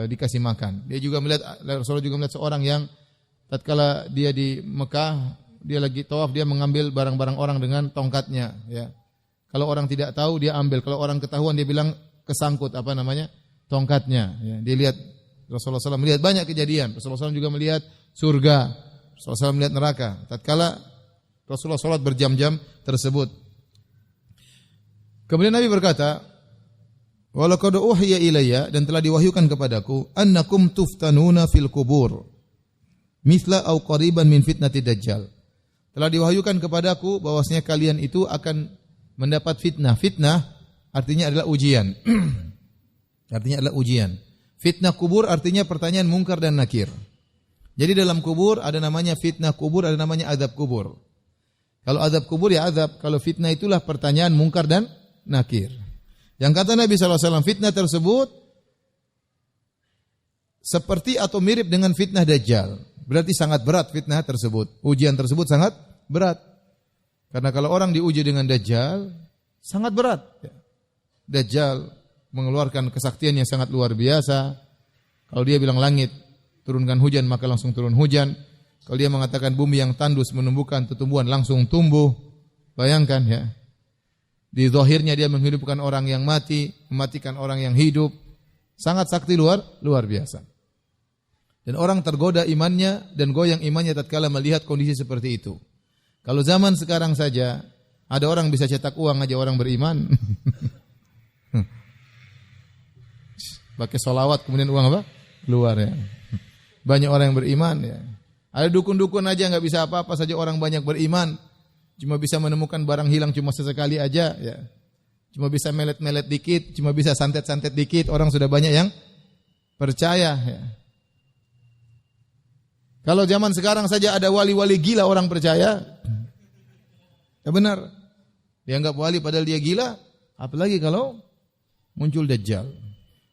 dikasih makan. Dia juga melihat, Rasulullah juga melihat seorang yang tatkala dia di Mekah, dia lagi tawaf, dia mengambil barang-barang orang dengan tongkatnya ya. Kalau orang tidak tahu dia ambil, kalau orang ketahuan dia bilang kesangkut tongkatnya ya. Dia lihat, Rasulullah SAW melihat banyak kejadian. Rasulullah SAW juga melihat surga, Rasulullah SAW melihat neraka. Tatkala Rasulullah salat berjam-jam tersebut. Kemudian Nabi berkata, "Walaqad uhiya ilayya," dan telah diwahyukan kepadaku, "annakum tuftanuna fil kubur mithla au qariban min fitnati dajjal." Telah diwahyukan kepadaku bahwasanya kalian itu akan mendapat fitnah. Fitnah artinya adalah ujian. Artinya adalah ujian. Fitnah kubur artinya pertanyaan mungkar dan nakir. Jadi dalam kubur ada namanya fitnah kubur, ada namanya azab kubur. Kalau azab kubur ya azab, kalau fitnah itulah pertanyaan mungkar dan nakir. Yang kata Nabi SAW, fitnah tersebut seperti atau mirip dengan fitnah Dajjal. Berarti sangat berat fitnah tersebut. Ujian tersebut sangat berat. Karena kalau orang diuji dengan Dajjal, sangat berat. Dajjal mengeluarkan kesaktian yang sangat luar biasa. Kalau dia bilang langit, turunkan hujan, maka langsung turun hujan. Kalau dia mengatakan bumi yang tandus menumbuhkan tumbuhan, langsung tumbuh. Bayangkan ya. Di zahirnya dia menghidupkan orang yang mati, mematikan orang yang hidup. Sangat sakti luar biasa. Dan orang tergoda imannya dan goyang imannya tatkala melihat kondisi seperti itu. Kalau zaman sekarang saja, ada orang bisa cetak uang aja orang beriman. Pakai sholawat kemudian uang apa? Keluar ya. Banyak orang yang beriman ya. Ada dukun-dukun aja nggak bisa apa-apa saja orang banyak beriman. Cuma bisa menemukan barang hilang cuma sesekali aja ya. Cuma bisa melet-melet dikit, cuma bisa santet-santet dikit, orang sudah banyak yang percaya ya. Kalau zaman sekarang saja ada wali-wali gila orang percaya. Ya benar. Dianggap wali padahal dia gila, apalagi kalau muncul Dajjal.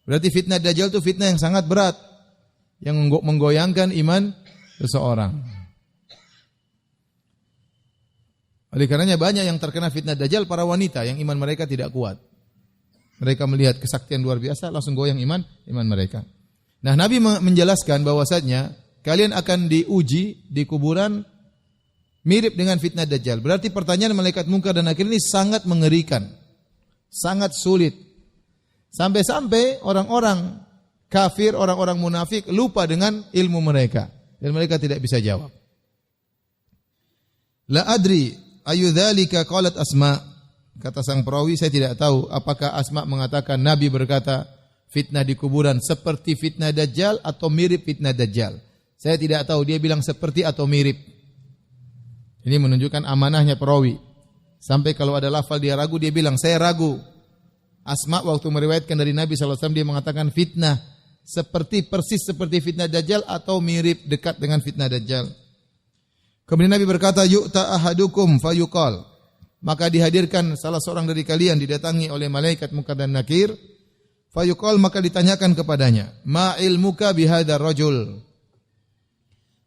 Berarti fitnah Dajjal itu fitnah yang sangat berat, yang menggoyangkan iman seseorang. Oleh karenanya banyak yang terkena fitnah Dajjal para wanita yang iman mereka tidak kuat. Mereka melihat kesaktian luar biasa langsung goyang iman mereka. Nah, Nabi menjelaskan bahwasanya kalian akan diuji di kuburan mirip dengan fitnah Dajjal. Berarti pertanyaan malaikat munkar dan nakir ini sangat mengerikan. Sangat sulit. Sampai-sampai orang-orang kafir, orang-orang munafik lupa dengan ilmu mereka dan mereka tidak bisa jawab. La adri ayu dzalika qalat Asma. Kata sang perawi, saya tidak tahu apakah Asma mengatakan Nabi berkata fitnah di kuburan seperti fitnah Dajjal atau mirip fitnah Dajjal. Saya tidak tahu, dia bilang seperti atau mirip. Ini menunjukkan amanahnya perawi. Sampai kalau ada lafal dia ragu, dia bilang saya ragu. Asma waktu meriwayatkan dari Nabi SAW dia mengatakan fitnah persis seperti fitnah Dajjal atau mirip dekat dengan fitnah Dajjal. Kemudian Nabi berkata, yu'ta ahadukum fayuqal. Maka dihadirkan salah seorang dari kalian didatangi oleh malaikat munkar dan nakir. Fayuqal, maka ditanyakan kepadanya, ma ilmuka bihadzal rajul?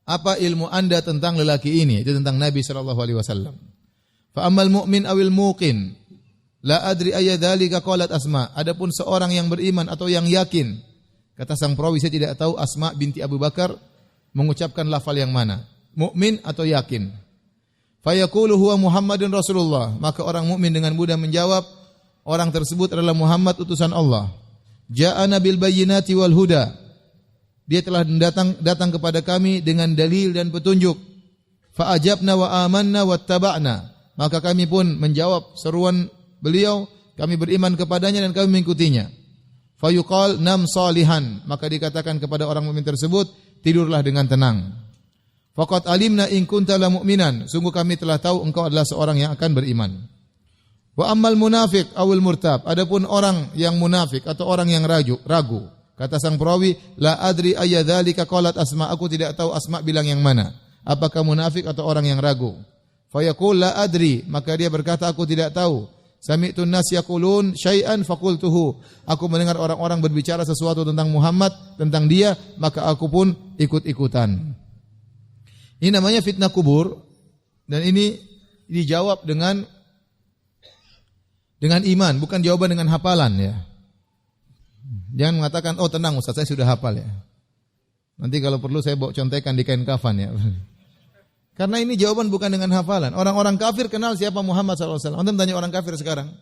Apa ilmu anda tentang lelaki ini? Itu tentang Nabi SAW. Fa ammal mu'min awil muqin la adri ayya dzalika qalat Asma. Adapun seorang yang beriman atau yang yakin, kata sang perawi, saya tidak tahu Asma binti Abu Bakar mengucapkan lafal yang mana, mukmin atau yakin. Fa yaqulu huwa Muhammadun Rasulullah. Maka orang mukmin dengan mudah menjawab, orang tersebut adalah Muhammad utusan Allah. Ja'ana bil bayyinati wal huda. Dia telah datang kepada kami dengan dalil dan petunjuk. Fa ajabna wa amanna wattaba'na. Maka kami pun menjawab seruan beliau, kami beriman kepadanya dan kami mengikutinya. Fa yuqal nam salihan. Maka dikatakan kepada orang mukmin tersebut, tidurlah dengan tenang. Faqad alimna in kunta la mu'minan. Sungguh kami telah tahu engkau adalah seorang yang akan beriman. Wa ammal munafiq awil murtab. Adapun orang yang munafik atau orang yang ragu. Kata sang perawi, la adri ayya dzalika qalat Asma. Aku tidak tahu Asma bilang yang mana. Apakah munafik atau orang yang ragu? Fa yaqul la adri. Maka dia berkata, aku tidak tahu. Sami'tun nas yaqulun syai'an faqultuhu. Aku mendengar orang-orang berbicara sesuatu tentang Muhammad, tentang dia, maka aku pun ikut-ikutan. Ini namanya fitnah kubur dan ini dijawab dengan iman, bukan jawaban dengan hafalan ya. Jangan mengatakan, oh tenang Ustaz, saya sudah hafal ya. Nanti kalau perlu saya bawa contekan di kain kafan ya. Karena ini jawaban bukan dengan hafalan. Orang-orang kafir kenal siapa Muhammad SAW. Anda tanya orang kafir sekarang,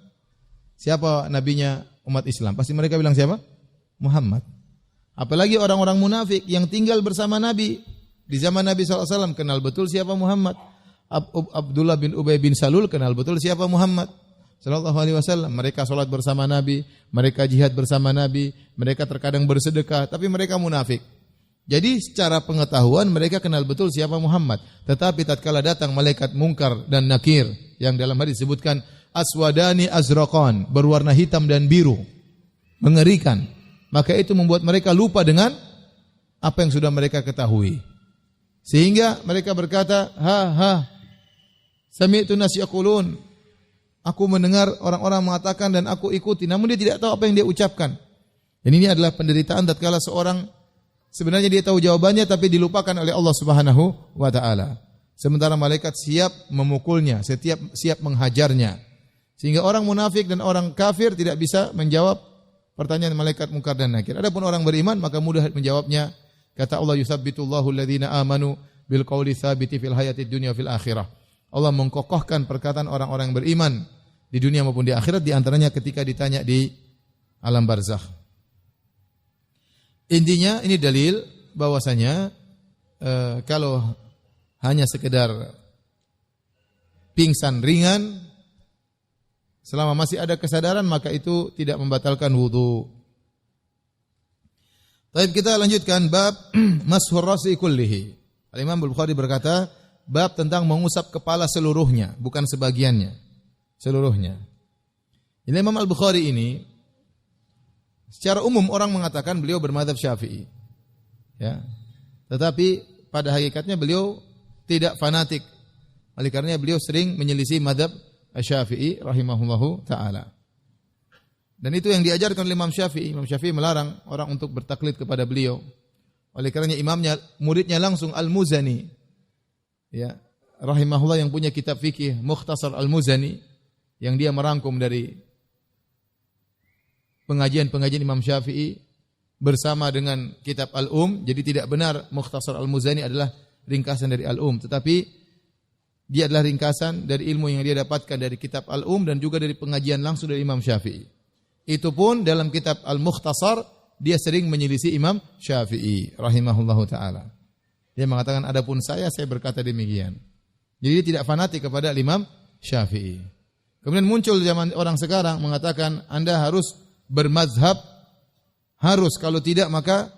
siapa nabinya umat Islam? Pasti mereka bilang siapa? Muhammad. Apalagi orang-orang munafik yang tinggal bersama Nabi. Di zaman Nabi SAW kenal betul siapa Muhammad. Abdullah bin Ubay bin Salul kenal betul siapa Muhammad sallallahu alaihi wasallam. Mereka salat bersama Nabi, mereka jihad bersama Nabi, mereka terkadang bersedekah, tapi mereka munafik. Jadi secara pengetahuan mereka kenal betul siapa Muhammad. Tetapi tatkala datang malaikat mungkar dan nakir yang dalam hadis disebutkan aswadani azraqan, berwarna hitam dan biru, mengerikan. Maka itu membuat mereka lupa dengan apa yang sudah mereka ketahui. Sehingga mereka berkata, sami'tu nas yaqulun. Aku mendengar orang-orang mengatakan dan aku ikuti, namun dia tidak tahu apa yang dia ucapkan. Dan ini adalah penderitaan tatkala seorang sebenarnya dia tahu jawabannya tapi dilupakan oleh Allah Subhanahu wa taala. Sementara malaikat siap memukulnya, siap menghajarnya. Sehingga orang munafik dan orang kafir tidak bisa menjawab pertanyaan malaikat mungkar dan nakir. Adapun orang beriman maka mudah menjawabnya. Kata Allah, yusabbitullahu alladhina amanu bil qawli tsabiti fil hayatid dunya fil akhirah. Allah mengkokohkan perkataan orang-orang yang beriman di dunia maupun di akhirat, di antaranya ketika ditanya di alam barzakh. Intinya ini dalil bahwasanya kalau hanya sekedar pingsan ringan selama masih ada kesadaran maka itu tidak membatalkan wudu. Baik, kita lanjutkan bab mashur rasi kullihi. Al-Imam Al-Bukhari berkata, bab tentang mengusap kepala seluruhnya, bukan sebagiannya, seluruhnya. Ini Imam Al-Bukhari ini secara umum orang mengatakan beliau bermadzhab Syafi'i. Ya. Tetapi pada hakikatnya beliau tidak fanatik. Oleh karenanya beliau sering menyelisih madzhab Syafi'i rahimahullahu taala. Dan itu yang diajarkan oleh Imam Syafi'i. Imam Syafi'i melarang orang untuk bertaklid kepada beliau. Oleh karenanya imamnya, muridnya langsung Al-Muzani. Ya, rahimahullah yang punya kitab fikih Mukhtasar Al-Muzani yang dia merangkum dari pengajian-pengajian Imam Syafi'i bersama dengan kitab Al-Jadi tidak benar Mukhtasar Al-Muzani adalah ringkasan dari Al-Um, tetapi dia adalah ringkasan dari ilmu yang dia dapatkan dari kitab Al-Um dan juga dari pengajian langsung dari Imam Syafi'i. Itu pun dalam kitab Al-Mukhtasar dia sering menyelisih Imam Syafi'i rahimahullahu taala. Dia mengatakan adapun saya berkata demikian. Jadi dia tidak fanatik kepada Imam Syafi'i. Kemudian muncul zaman orang sekarang mengatakan Anda harus bermazhab, harus, kalau tidak maka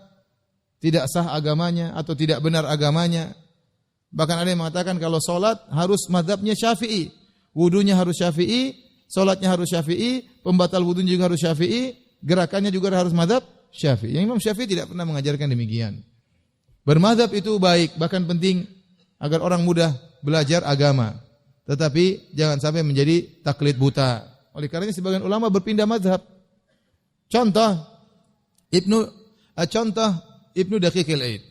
tidak sah agamanya atau tidak benar agamanya. Bahkan ada yang mengatakan kalau salat harus mazhabnya Syafi'i, wudunya harus Syafi'i, salatnya harus Syafi'i, pembatal wudu juga harus Syafi'i, gerakannya juga harus mazhab Syafi'i. Yang Imam Syafi'i tidak pernah mengajarkan demikian. Bermazhab itu baik, bahkan penting agar orang mudah belajar agama. Tetapi jangan sampai menjadi taklid buta. Oleh karenanya sebagian ulama berpindah mazhab. Contoh Ibnu Daqiq al-Aid.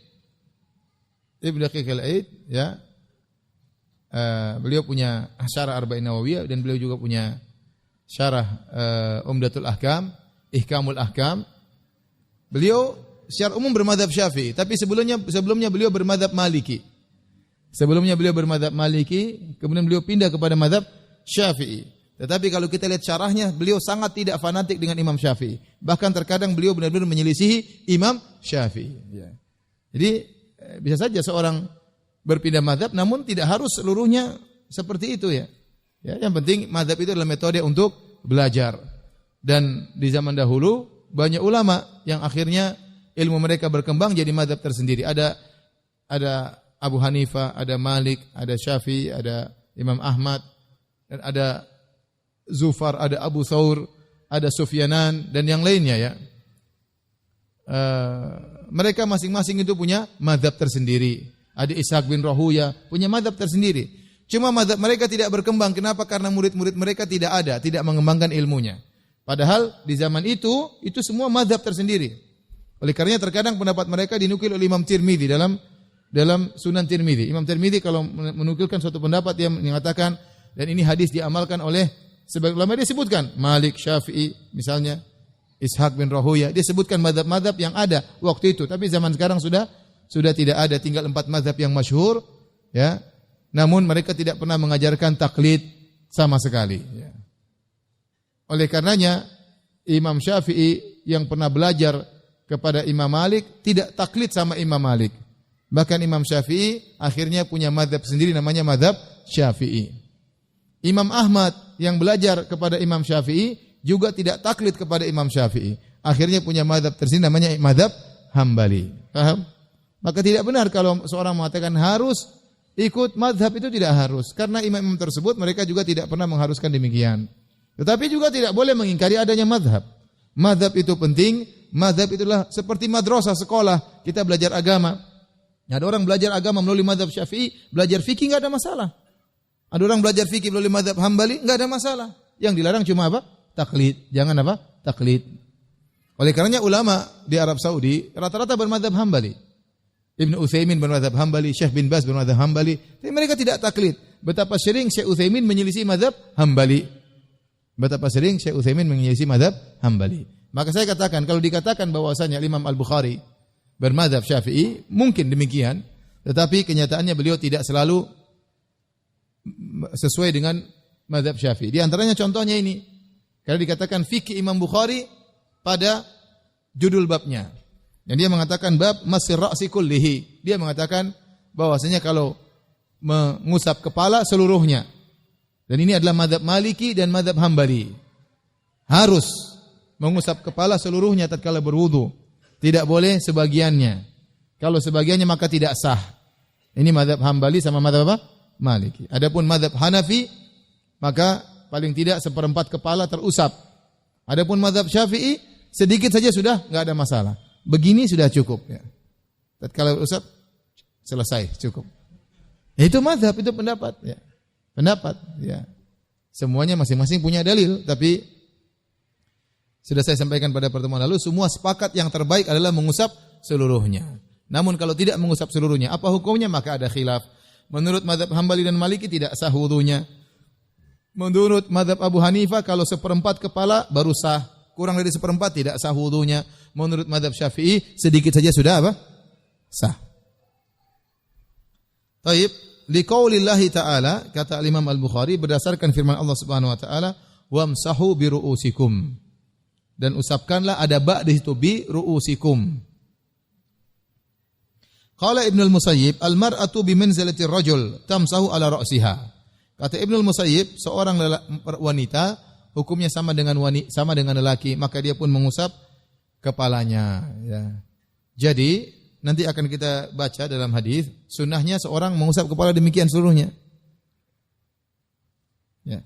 Ibnu Daqiq al-Aid ya. Beliau punya syarah Arba'in Nawawiyah dan beliau juga punya syarah Umdatul Ahkam, Ihkamul Ahkam. Beliau secara umum bermadzhab Syafi'i, tapi sebelumnya beliau bermadzhab Maliki. Sebelumnya beliau bermadzhab Maliki, kemudian beliau pindah kepada madzhab Syafi'i. Tetapi kalau kita lihat syarahnya, beliau sangat tidak fanatik dengan Imam Syafi'i. Bahkan terkadang beliau benar-benar menyelisihi Imam Syafi'i. Ya. Jadi bisa saja seorang berpindah madzhab, namun tidak harus seluruhnya seperti itu ya. Ya, yang penting madzhab itu adalah metode untuk belajar. Dan di zaman dahulu banyak ulama yang akhirnya ilmu mereka berkembang jadi madzhab tersendiri. Ada Abu Hanifah, ada Malik, ada Syafi'i, ada Imam Ahmad, dan ada Zufar, ada Abu Thawr, ada Sufyanan dan yang lainnya ya. Mereka masing-masing itu punya madzhab tersendiri. Ada Ishaq bin Rahuya punya madzhab tersendiri. Cuma madzhab mereka tidak berkembang. Kenapa? Karena murid-murid mereka tidak ada, tidak mengembangkan ilmunya. Padahal di zaman itu semua madzhab tersendiri. Oleh karenanya terkadang pendapat mereka dinukil oleh Imam Tirmidzi dalam dalam Sunan Tirmidzi. Imam Tirmidzi kalau menukilkan suatu pendapat dia mengatakan dan ini hadis diamalkan oleh sebagian ulama, dia sebutkan Malik, Syafi'i misalnya, Ishaq bin Rahuya, dia sebutkan mazhab-mazhab yang ada waktu itu, tapi zaman sekarang sudah tidak ada, tinggal 4 mazhab yang masyhur ya. Namun mereka tidak pernah mengajarkan taklid sama sekali ya. Oleh karenanya Imam Syafi'i yang pernah belajar kepada Imam Malik tidak taklid sama Imam Malik. Bahkan Imam Syafi'i akhirnya punya mazhab sendiri namanya mazhab Syafi'i. Imam Ahmad yang belajar kepada Imam Syafi'i juga tidak taklid kepada Imam Syafi'i. Akhirnya punya mazhab tersendiri namanya mazhab Hambali. Paham? Maka tidak benar kalau seorang mengatakan harus ikut mazhab, itu tidak harus. Karena imam-imam tersebut mereka juga tidak pernah mengharuskan demikian. Tetapi juga tidak boleh mengingkari adanya mazhab. Mazhab itu penting. Mazhab itulah seperti madrasah, sekolah. Kita belajar agama. Ada orang belajar agama melalui mazhab Syafi'i, belajar fikih enggak ada masalah. Ada orang belajar fikih melalui mazhab Hambali, enggak ada masalah. Yang dilarang cuma apa? Taklid. Jangan apa? Taklid. Oleh karenanya ulama di Arab Saudi rata-rata bermazhab Hambali. Ibn Utsaimin bermazhab Hambali, Syekh bin Baz bermazhab Hambali. Tapi mereka tidak taklid. Betapa sering Syekh Utsaimin menyelisih mazhab Hambali. Betapa sering Syekh Utsaimin menyelisih mazhab Hambali. Maka saya katakan, kalau dikatakan bahwasanya Imam Al-Bukhari bermazhab Syafi'i, mungkin demikian. Tetapi kenyataannya beliau tidak selalu sesuai dengan mazhab Syafi'i. Di antaranya contohnya ini. Kalau dikatakan fikih Imam Bukhari pada judul babnya. Dan dia mengatakan bab masir ra'si kullihi. Dia mengatakan bahwasanya kalau mengusap kepala seluruhnya. Dan ini adalah mazhab Maliki dan mazhab Hambali. Harus mengusap kepala seluruhnya tatkala berwudu. Tidak boleh sebagiannya. Kalau sebagiannya maka tidak sah. Ini mazhab Hambali sama mazhab apa? Maliki. Adapun mazhab Hanafi maka paling tidak 1/4 kepala terusap. Adapun mazhab Syafi'i sedikit saja sudah enggak ada masalah. Begini sudah cukup ya. Tatkala usap selesai, cukup. Itu mazhab, itu pendapat ya. Pendapat ya. Semuanya masing-masing punya dalil, tapi sudah saya sampaikan pada pertemuan lalu, semua sepakat yang terbaik adalah mengusap seluruhnya. Namun kalau tidak mengusap seluruhnya, apa hukumnya? Maka ada khilaf. Menurut mazhab Hambali dan Maliki tidak sah wudunya. Menurut mazhab Abu Hanifah kalau 1/4 kepala baru sah. Kurang dari 1/4 tidak sah wudunya. Menurut mazhab Syafi'i sedikit saja sudah apa? Sah. Taib, liqaulillahi ta'ala, kata Imam Al-Bukhari berdasarkan firman Allah Subhanahu wa taala, wamsahu bi ru'usikum. Dan usapkanlah, ada ba di situ, bi ru'usikum. Qala Ibnu Al-Musayyib, al-mar'atu bi manzilati ar-rajul tamsahu ala ra'siha. Kata Ibnu Al-Musayyib, seorang wanita hukumnya sama dengan lelaki, maka dia pun mengusap kepalanya ya. Jadi nanti akan kita baca dalam hadis sunnahnya seorang mengusap kepala demikian seluruhnya. Ya.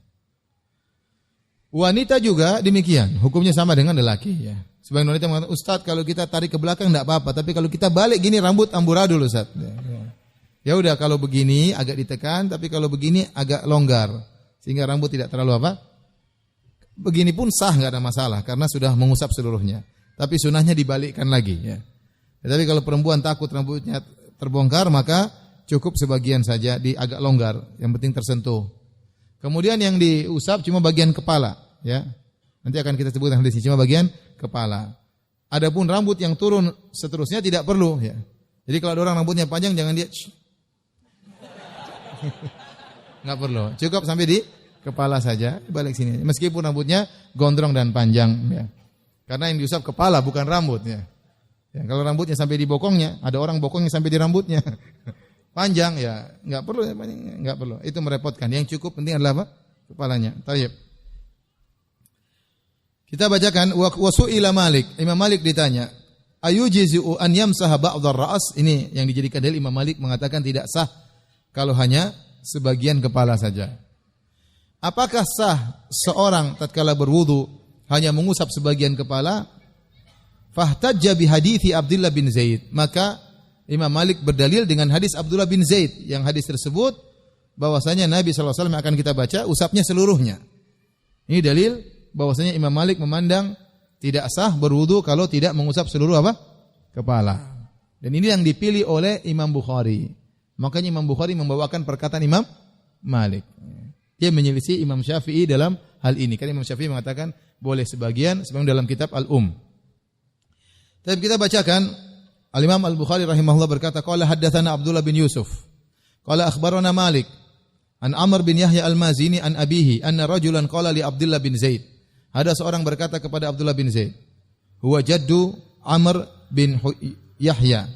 Wanita juga demikian, hukumnya sama dengan lelaki ya. Sebagian wanita mengatakan, Ustaz kalau kita tarik ke belakang enggak apa-apa, tapi kalau kita balik gini rambut amburadul Ustaz. Ya udah kalau begini agak ditekan, tapi kalau begini agak longgar sehingga rambut tidak terlalu apa? Begini pun sah, enggak ada masalah karena sudah mengusap seluruhnya. Tapi sunahnya dibalikkan lagi ya. Tapi kalau perempuan takut rambutnya terbongkar maka cukup sebagian saja, di agak longgar, yang penting tersentuh. Kemudian yang diusap cuma bagian kepala ya. Nanti akan kita sebutkan di sini cuma bagian kepala. Adapun rambut yang turun seterusnya tidak perlu ya. Jadi kalau ada orang rambutnya panjang jangan dia enggak perlu. Cukup sampai di kepala saja, balik sini. Meskipun rambutnya gondrong dan panjang ya. Karena yang diusap kepala bukan rambutnya. Ya, kalau rambutnya sampai di bokongnya, ada orang bokongnya sampai di rambutnya. Panjang ya, enggak perlu. Itu merepotkan. Yang cukup penting adalah apa? Kepalanya. Tayyib. Kita bacakan wasu'ila Malik. Imam Malik ditanya, ayujizu an yamsaha ba'dhar ra's? Ini yang dijadikan dalil. Imam Malik mengatakan tidak sah kalau hanya sebagian kepala saja. Apakah sah seorang tatkala berwudu hanya mengusap sebagian kepala? Fahtajja bi hadithi Abdullah bin Zaid. Maka Imam Malik berdalil dengan hadis Abdullah bin Zaid, yang hadis tersebut bahwasanya Nabi sallallahu alaihi wasallam akan kita baca usapnya seluruhnya. Ini dalil bahwasanya Imam Malik memandang tidak sah berwudu kalau tidak mengusap seluruh apa? Kepala. Dan ini yang dipilih oleh Imam Bukhari. Makanya Imam Bukhari membawakan perkataan Imam Malik. Dia menyelisih Imam Syafi'i dalam hal ini. Karena Imam Syafi'i mengatakan boleh sebagian dalam kitab Tapi kita bacakan Al-Imam Al-Bukhari rahimahullah berkata, qala haddatsana Abdullah bin Yusuf. Qala akhbarana Malik an Amr bin Yahya Al-Mazini an abihi anna rajulan qala li Abdullah bin Zaid. Ada seorang berkata kepada Abdullah bin Zaid, huwa jaddu Amr bin Yahya.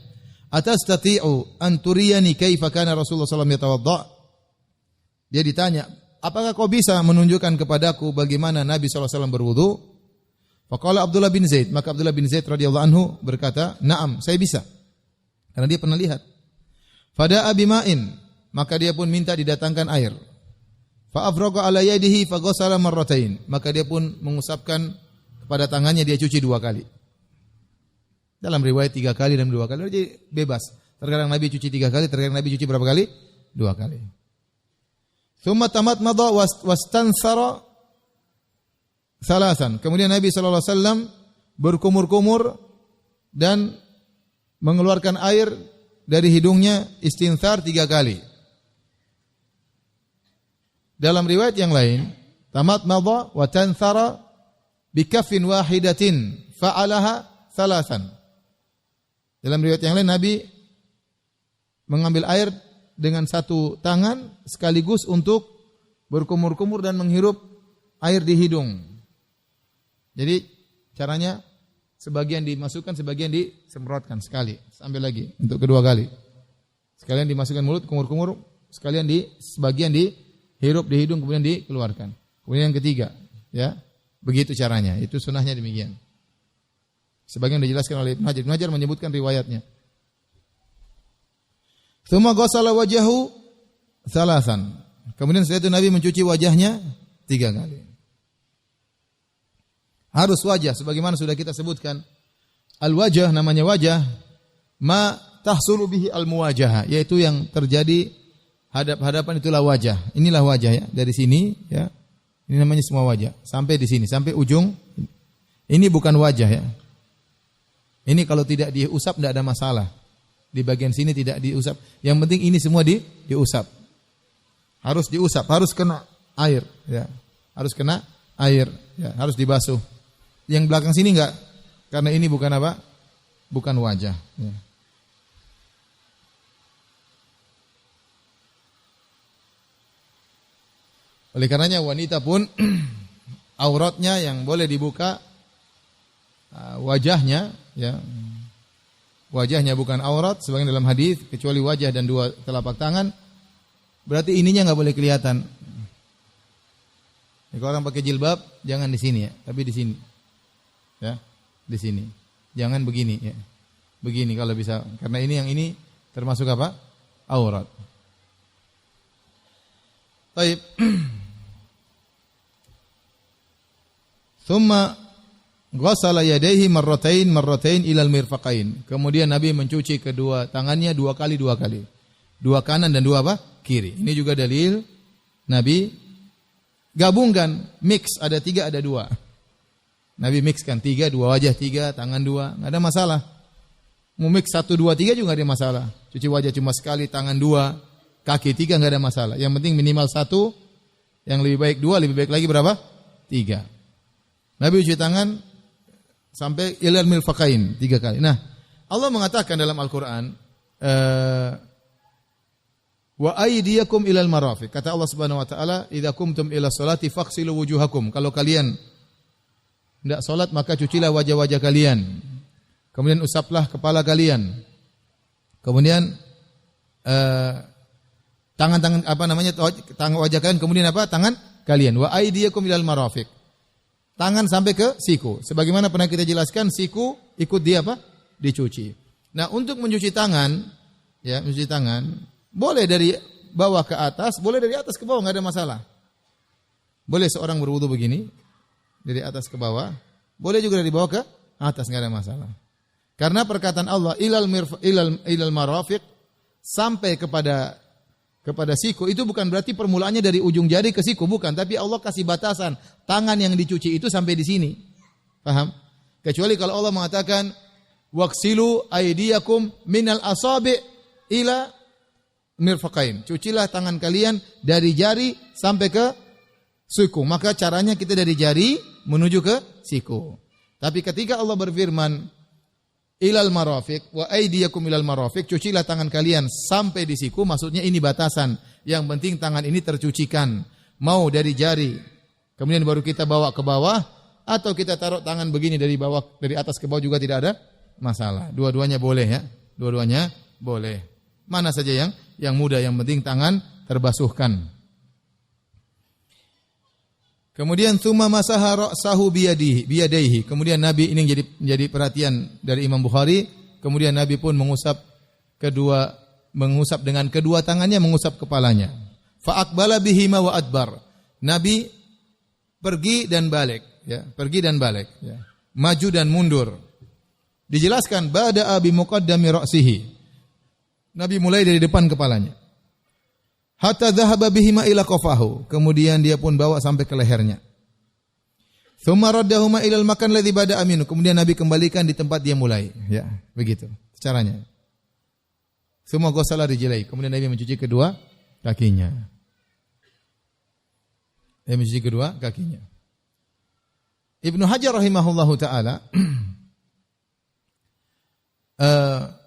Atastati'u an turiyani kaifa kana Rasulullah sallallahu alaihi wasallam yatawadda? Dia ditanya, apakah kau bisa menunjukkan kepadaku bagaimana Nabi sallallahu alaihi wasallam berwudu? Faqala Abdullah bin Zaid, maka Abdullah bin Zaid radhiyallahu anhu berkata, "Na'am, saya bisa." Karena dia pernah lihat. Fada'a bima'in, maka dia pun minta didatangkan air. Fa afraqa ala yadihi fa ghassala marratain, maka dia pun mengusapkan kepada tangannya, dia cuci 2 kali. Dalam riwayat 3 kali dan 2 kali, jadi bebas. Terkadang Nabi cuci 3 kali, terkadang Nabi cuci berapa kali? 2 kali. Tsumma tamatmadha wastansara salasan. Kemudian Nabi sallallahu alaihi wasallam berkumur-kumur dan mengeluarkan air dari hidungnya, istinthar 3 kali. Dalam riwayat yang lain, tamatmadha wa tanthara bikaffin wahidatin fa'alaha salasan. Dalam riwayat yang lain Nabi mengambil air dengan 1 tangan sekaligus untuk berkumur-kumur dan menghirup air di hidung. Jadi caranya sebagian dimasukkan, sebagian disemprotkan sekali, sambil lagi untuk kedua kali. Sekalian dimasukkan mulut, kumur-kumur, sekalian sebagian dihirup di hidung, kemudian dikeluarkan. Kemudian yang ketiga, ya, begitu caranya. Itu sunnahnya demikian. Sebagian dijelaskan oleh Ibnu Hajar. Ibnu Hajar menyebutkan riwayatnya. Tsumma ghassala wajahu salasan. Kemudian setelah itu Nabi mencuci wajahnya 3 kali. Harus wajah sebagaimana sudah kita sebutkan. Al-wajah, namanya wajah, ma tahsulu bihi al-muwajahah, yaitu yang terjadi hadap-hadapan, itulah wajah. Inilah wajah ya, dari sini ya. Ini namanya semua wajah sampai di sini, sampai ujung. Ini bukan wajah ya. Ini kalau tidak diusap tidak ada masalah. Di bagian sini tidak diusap. Yang penting ini semua diusap. Harus diusap, harus kena air ya. Harus kena air ya, harus dibasuh. Yang belakang sini enggak, karena ini bukan apa? Bukan wajah ya. Oleh karenanya wanita pun auratnya yang boleh dibuka wajahnya ya. Wajahnya bukan aurat sebagian dalam hadis, kecuali wajah dan 2 telapak tangan. Berarti ininya enggak boleh kelihatan. Kalau orang pakai jilbab jangan di sini ya, tapi di sini. Ya, di sini. Jangan begini ya. Begini kalau bisa, karena ini yang ini termasuk apa? Aurat. Baik. Tsumma ghassala yadayhi marratain ilal mirfaqain. Kemudian Nabi mencuci kedua tangannya 2 kali. 2 kanan dan 2 apa? Kiri. Ini juga dalil Nabi gabungkan, mix, ada 3 ada 2. Nabi mixkan 3, 2 wajah 3, tangan 2, enggak ada masalah. Mau mix 1 2 3 juga enggak ada masalah. Cuci wajah cuma sekali, tangan 2, kaki 3 enggak ada masalah. Yang penting minimal 1, yang lebih baik 2, lebih baik lagi berapa? 3. Nabi cuci tangan sampai ilal mirfaqain 3 kali. Nah, Allah mengatakan dalam Al-Qur'an, wa aydiyakum ilal marafiq. Kata Allah Subhanahu wa taala, idza qumtum ila sholati faghsilu wujuhakum. Kalau kalian hendak salat maka cucilah wajah-wajah kalian. Kemudian usaplah kepala kalian. Kemudian tangan-tangan tangan wajah kalian, kemudian apa? Tangan kalian. Wa aydiyakum ilal marafiq. Tangan sampai ke siku. Sebagaimana pernah kita jelaskan, siku ikut dia apa? Dicuci. Nah, untuk mencuci tangan, ya, mencuci tangan boleh dari bawah ke atas, boleh dari atas ke bawah, enggak ada masalah. Boleh seorang berwudu begini, dari atas ke bawah, boleh juga dari bawah ke atas, enggak ada masalah. Karena perkataan Allah ilal marafiq, sampai kepada siku, itu bukan berarti permulaannya dari ujung jari ke siku, bukan, tapi Allah kasih batasan, tangan yang dicuci itu sampai di sini. Paham? Kecuali kalau Allah mengatakan Waghsilu aydiyakum minal asabi' ila mirfaqain. Cucilah tangan kalian dari jari sampai ke siku. Maka caranya kita dari jari menuju ke siku. Tapi ketika Allah berfirman ilal marafiq wa aydiyakum ilal marafiq, cucilah tangan kalian sampai di siku, maksudnya ini batasan. Yang penting tangan ini tercucikan. Mau dari jari, kemudian baru kita bawa ke bawah, atau kita taruh tangan begini dari bawah, dari atas ke bawah juga tidak ada masalah. Dua-duanya boleh ya. Dua-duanya boleh. Mana saja yang mudah, yang penting tangan terbasuhkan. Kemudian tsumma masaha ra'sahu biyadaihi. Kemudian Nabi ini menjadi perhatian dari Imam Bukhari. Kemudian Nabi pun mengusap dengan kedua tangannya mengusap kepalanya. Fa aqbala bihima wa adbar. Nabi pergi dan balik, ya, pergi dan balik, ya. Maju dan mundur. Dijelaskan bada'a bi muqaddami ra'sihi. Nabi mulai dari depan kepalanya. Hatta dhahaba bihima ila qafahu. Kemudian dia pun bawa sampai ke lehernya. Tsumma raddahuma ila al-makan alladhi bada'a minhu. Kemudian Nabi kembalikan di tempat dia mulai, ya, begitu caranya. Tsumma ghassala rijlaihi. Kemudian Nabi mencuci kedua kakinya. Ibnu Hajar rahimahullahu taala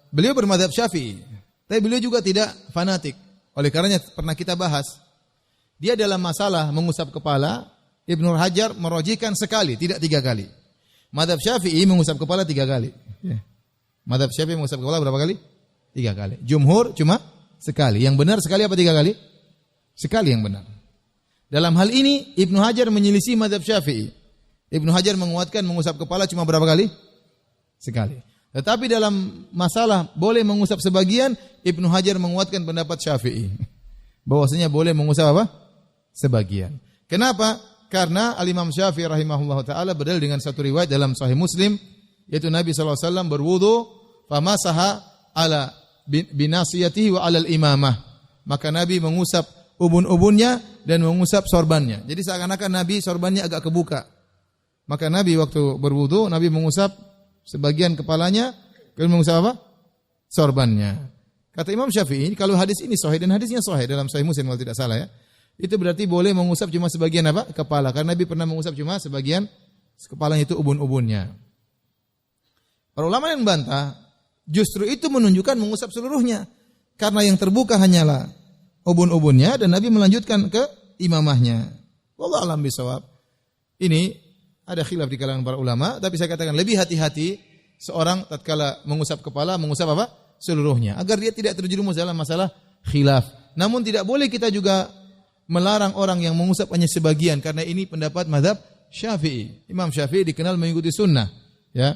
beliau bermadzhab Syafi'i, tapi beliau juga tidak fanatik. Oleh karenanya pernah kita bahas, dia dalam masalah mengusap kepala, Ibnu Hajar merojikan sekali, tidak 3 kali. Madzhab Syafi'i mengusap kepala 3 kali. Madzhab Syafi'i mengusap kepala berapa kali? 3 kali. Jumhur cuma sekali. Yang benar sekali apa 3 kali? Sekali yang benar. Dalam hal ini Ibnu Hajar menyelisih madzhab Syafi'i. Ibnu Hajar menguatkan mengusap kepala cuma berapa kali? Sekali. Tetapi dalam masalah boleh mengusap sebagian, Ibnu Hajar menguatkan pendapat Syafi'i. Bahwasanya boleh mengusap apa? Sebagian. Kenapa? Karena Al-Imam Syafi'i rahimahullah ta'ala berdalil dengan satu riwayat dalam Sahih Muslim, yaitu Nabi SAW berwudu, famasaha ala binasiyatihi wa alal imamah. Maka Nabi mengusap ubun-ubunnya dan mengusap sorbannya. Jadi seakan-akan Nabi sorbannya agak kebuka. Maka Nabi waktu berwudu, Nabi mengusap sebagian kepalanya, kemudian mengusap apa? Sorbannya. Kata Imam Syafi'i, kalau hadis ini sahih, dan hadisnya sahih dalam Sahih Muslim kalau tidak salah ya, itu berarti boleh mengusap cuma sebagian apa? Kepala. Karena Nabi pernah mengusap cuma sebagian kepalanya, itu ubun-ubunnya. Para ulama yang membantah, justru itu menunjukkan mengusap seluruhnya. Karena yang terbuka hanyalah ubun-ubunnya, dan Nabi melanjutkan ke imamahnya. Wallahu a'lam bishawab. Ini ada khilaf di kalangan para ulama, tapi saya katakan lebih hati-hati seorang tatkala mengusap kepala, mengusap apa? Seluruhnya, agar dia tidak terjerumus dalam masalah khilaf. Namun tidak boleh kita juga melarang orang yang mengusap hanya sebagian, karena ini pendapat mazhab Syafi'i. Imam Syafi'i dikenal mengikuti sunnah, ya.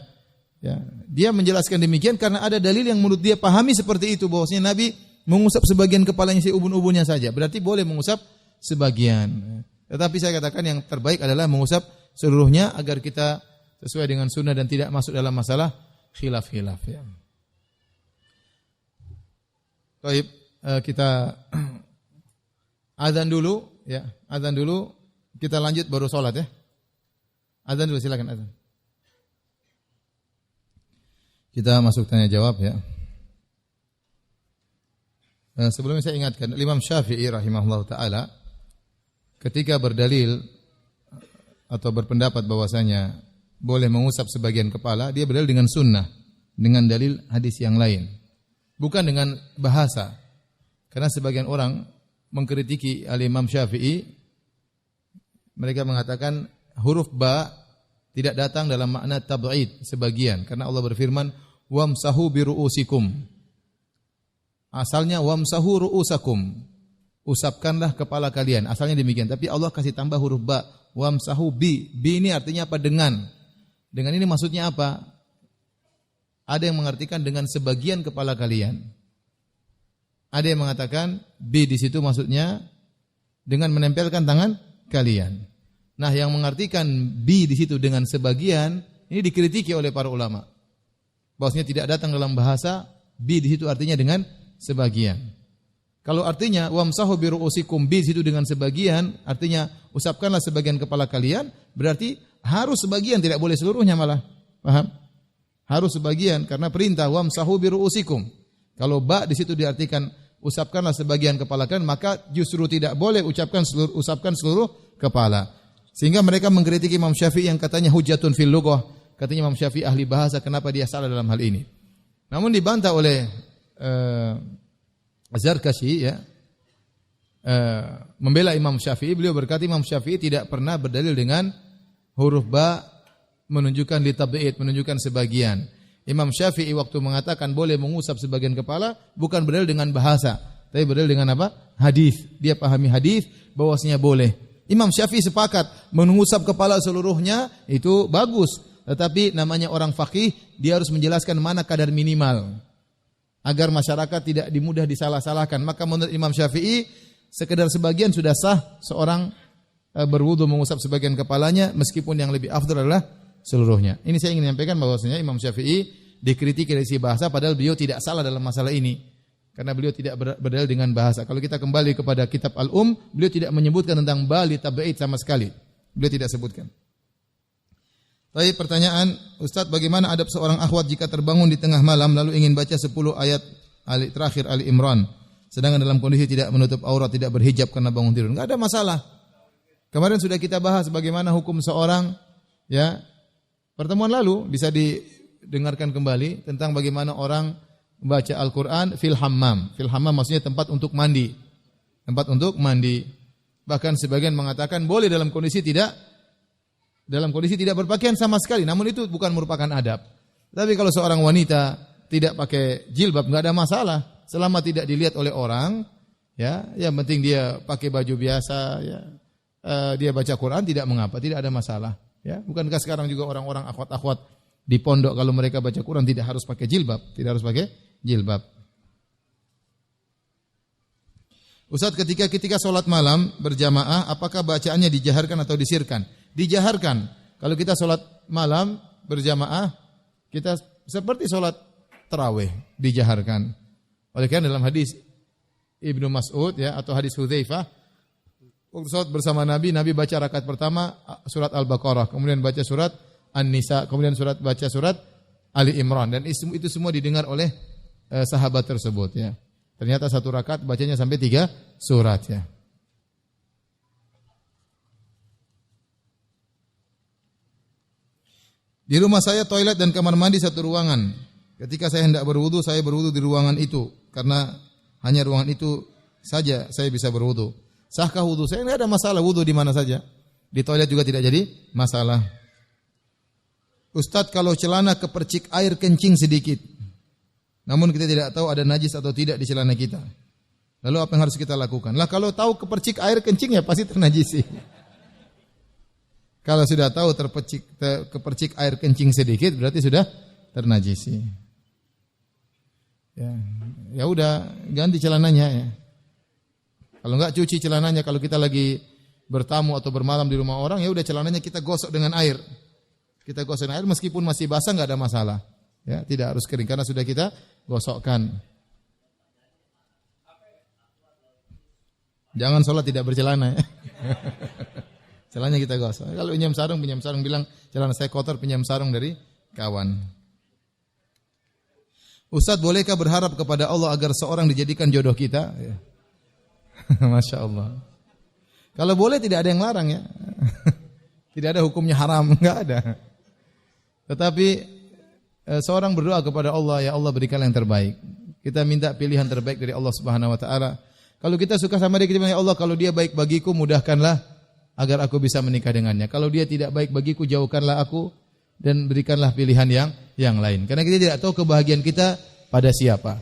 Dia menjelaskan demikian karena ada dalil yang menurut dia pahami seperti itu, bahwasanya Nabi mengusap sebagian kepalanya, si ubun-ubunnya saja. Berarti boleh mengusap sebagian. Tetapi saya katakan yang terbaik adalah mengusap seluruhnya agar kita sesuai dengan sunnah dan tidak masuk dalam masalah khilaf-khilaf, ya. Baik, kita azan dulu, ya. Azan dulu, kita lanjut baru salat, ya. Azan dulu, silakan azan. Kita masuk tanya jawab, ya. Sebelumnya saya ingatkan Imam Syafi'i rahimahullah taala ketika berdalil atau berpendapat bahwasanya boleh mengusap sebagian kepala, dia berdalil dengan sunnah, dengan dalil hadis yang lain, bukan dengan bahasa. Karena sebagian orang mengkritiki Al-Imam Syafi'i, mereka mengatakan huruf ba tidak datang dalam makna tab'id sebagian, karena Allah berfirman wamsahu biru'usikum. Asalnya wamsahu ru'usakum, usapkanlah kepala kalian. Asalnya demikian, tapi Allah kasih tambah huruf ba, wamsahu bi. Bi ini artinya apa? Dengan ini maksudnya apa? Ada yang mengartikan dengan sebagian kepala kalian. Ada yang mengatakan bi di situ maksudnya dengan menempelkan tangan kalian. Nah, yang mengartikan bi di situ dengan sebagian ini dikritiki oleh para ulama. Bahwasanya tidak datang dalam bahasa bi di situ artinya dengan sebagian. Kalau artinya wamsahu bi ru'usikum, bi di situ dengan sebagian, artinya usapkanlah sebagian kepala kalian, berarti harus sebagian, tidak boleh seluruhnya malah. Paham? Harus sebagian karena perintah wamsahu biruusikum. Kalau ba di situ diartikan usapkanlah sebagian kepala kalian, maka justru tidak boleh usapkan seluruh kepala. Sehingga mereka mengkritik Imam Syafi'i yang katanya hujjatun fil lughah. Katanya Imam Syafi'i ahli bahasa, kenapa dia salah dalam hal ini? Namun dibantah oleh Zarkashi ya. Membela Imam Syafi'i, beliau berkata Imam Syafi'i tidak pernah berdalil dengan huruf ba menunjukkan litab'id, menunjukkan sebagian. Imam Syafi'i waktu mengatakan boleh mengusap sebagian kepala bukan berdalil dengan bahasa, tapi berdalil dengan apa? Hadis. Dia pahami hadis bahwasanya boleh. Imam Syafi'i sepakat mengusap kepala seluruhnya itu bagus, tetapi namanya orang faqih dia harus menjelaskan mana kadar minimal agar masyarakat tidak dimudah disalah-salahkan. Maka menurut Imam Syafi'i sekedar sebagian sudah sah seorang berwudu mengusap sebagian kepalanya, meskipun yang lebih afdal adalah seluruhnya. Ini saya ingin menyampaikan bahwasanya Imam Syafi'i dikritik dari sisi bahasa, padahal beliau tidak salah dalam masalah ini. Karena beliau tidak berdalil dengan bahasa. Kalau kita kembali kepada kitab Al-Um, beliau tidak menyebutkan tentang ba li tab'id sama sekali. Beliau tidak sebutkan. Tapi pertanyaan, Ustaz, bagaimana adab seorang akhwat jika terbangun di tengah malam lalu ingin baca 10 ayat terakhir Ali Imran, sedangkan dalam kondisi tidak menutup aurat, tidak berhijab karena bangun tidur? Enggak ada masalah. Kemarin sudah kita bahas bagaimana hukum seorang, ya. Pertemuan lalu bisa didengarkan kembali tentang bagaimana orang membaca Al-Qur'an fil hammam. Fil hammam maksudnya tempat untuk mandi. Tempat untuk mandi. Bahkan sebagian mengatakan boleh dalam kondisi tidak berpakaian sama sekali. Namun itu bukan merupakan adab. Tapi kalau seorang wanita tidak pakai jilbab enggak ada masalah. Selama tidak dilihat oleh orang, ya, yang penting dia pakai baju biasa, ya, dia baca Quran tidak mengapa, tidak ada masalah. Ya, bukankah sekarang juga orang-orang akhwat-akhwat di pondok kalau mereka baca Quran tidak harus pakai jilbab, tidak harus pakai jilbab. Ustaz, ketika sholat malam berjamaah, apakah bacaannya dijaharkan atau disirkan? Dijaharkan. Kalau kita sholat malam berjamaah, kita seperti sholat tarawih, dijaharkan. Oleh karena dalam hadis Ibnu Mas'ud ya atau hadis Hudzaifah, waktu salat bersama Nabi baca rakaat pertama surat Al-Baqarah, kemudian baca surat An-Nisa, kemudian baca surat Ali Imran, dan itu semua didengar oleh sahabat tersebut ya. Ternyata satu rakaat bacanya sampai 3 surat ya. Di rumah saya toilet dan kamar mandi satu ruangan. Ketika saya hendak berwudu, saya berwudu di ruangan itu karena hanya ruangan itu saja saya bisa berwudu. Sahkah wudu saya? Tidak ada masalah, wudu di mana saja. Di toilet juga tidak jadi masalah. Ustadz, kalau celana kepercik air kencing sedikit, namun kita tidak tahu ada najis atau tidak di celana kita, lalu apa yang harus kita lakukan? Lah kalau tahu kepercik air kencing ya pasti ternajisi. Kalau sudah tahu kepercik air kencing sedikit berarti sudah ternajisi. Ya udah ganti celananya ya. Kalau enggak cuci celananya, kalau kita lagi bertamu atau bermalam di rumah orang ya udah celananya kita gosok dengan air. Kita gosok dengan air meskipun masih basah enggak ada masalah. Ya, tidak harus kering karena sudah kita gosokkan. Jangan sholat tidak bercelana ya. Celananya kita gosok. Kalau pinjam sarung bilang celana saya kotor, pinjam sarung dari kawan. Ustaz, bolehkah berharap kepada Allah agar seorang dijadikan jodoh kita? Ya. Masya Allah. Kalau boleh tidak ada yang larang ya. Tidak ada hukumnya haram, enggak ada. Tetapi seorang berdoa kepada Allah, ya Allah berikan yang terbaik. Kita minta pilihan terbaik dari Allah Subhanahu wa taala. Kalau kita suka sama dia, kita bilang, ya Allah kalau dia baik bagiku mudahkanlah agar aku bisa menikah dengannya. Kalau dia tidak baik bagiku jauhkanlah aku dan berikanlah pilihan yang lain. Karena kita tidak tahu kebahagiaan kita pada siapa.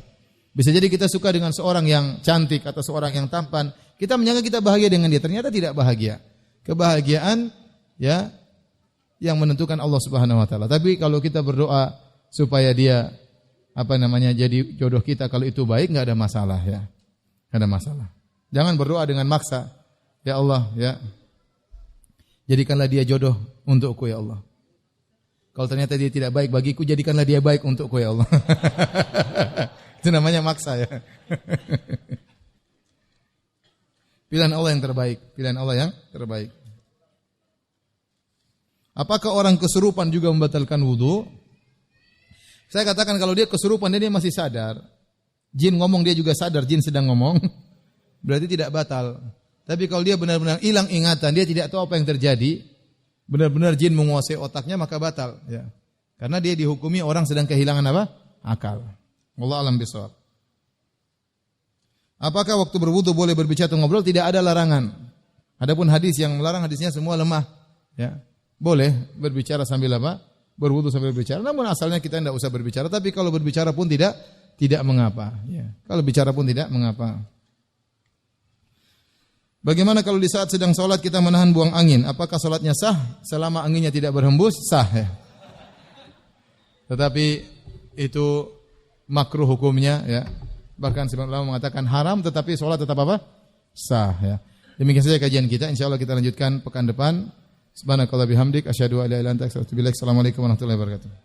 Bisa jadi kita suka dengan seorang yang cantik atau seorang yang tampan, kita menyangka kita bahagia dengan dia, ternyata tidak bahagia. Kebahagiaan ya yang menentukan Allah Subhanahu wa taala. Tapi kalau kita berdoa supaya dia jadi jodoh kita, kalau itu baik enggak ada masalah ya. Enggak ada masalah. Jangan berdoa dengan maksa. Ya Allah, ya. Jadikanlah dia jodoh untukku ya Allah. Kalau ternyata dia tidak baik bagiku, jadikanlah dia baik untukku ya Allah. Itu namanya maksa ya. Pilihan Allah yang terbaik, pilihan Allah yang terbaik. Apakah orang kesurupan juga membatalkan wudu? Saya katakan kalau dia kesurupan dia masih sadar, jin ngomong dia juga sadar, jin sedang ngomong, berarti tidak batal. Tapi kalau dia benar-benar hilang ingatan, dia tidak tahu apa yang terjadi, benar-benar jin menguasai otaknya, maka batal. Ya. Karena dia dihukumi orang sedang kehilangan apa? Akal. Wallahu a'lam bishawab. Apakah waktu berwudu boleh berbicara atau ngobrol? Tidak ada larangan. Adapun hadis yang melarang, hadisnya semua lemah. Ya. Boleh berbicara sambil apa? Berwudu sambil berbicara. Namun asalnya kita tidak usah berbicara. Tapi kalau berbicara pun tidak mengapa. Ya. Kalau bicara pun tidak mengapa. Bagaimana kalau di saat sedang sholat kita menahan buang angin? Apakah sholatnya sah? Selama anginnya tidak berhembus, sah. Ya. Tetapi itu makruh hukumnya. Ya. Bahkan sebagian ulama mengatakan haram, tetapi sholat tetap apa? Sah. Ya. Demikian saja kajian kita. InsyaAllah kita lanjutkan pekan depan. Subhanakallah bihamdik. Asyhadu an la ilaha illa anta astaghfiruka wa atubu ilaik. Assalamualaikum warahmatullahi wabarakatuh.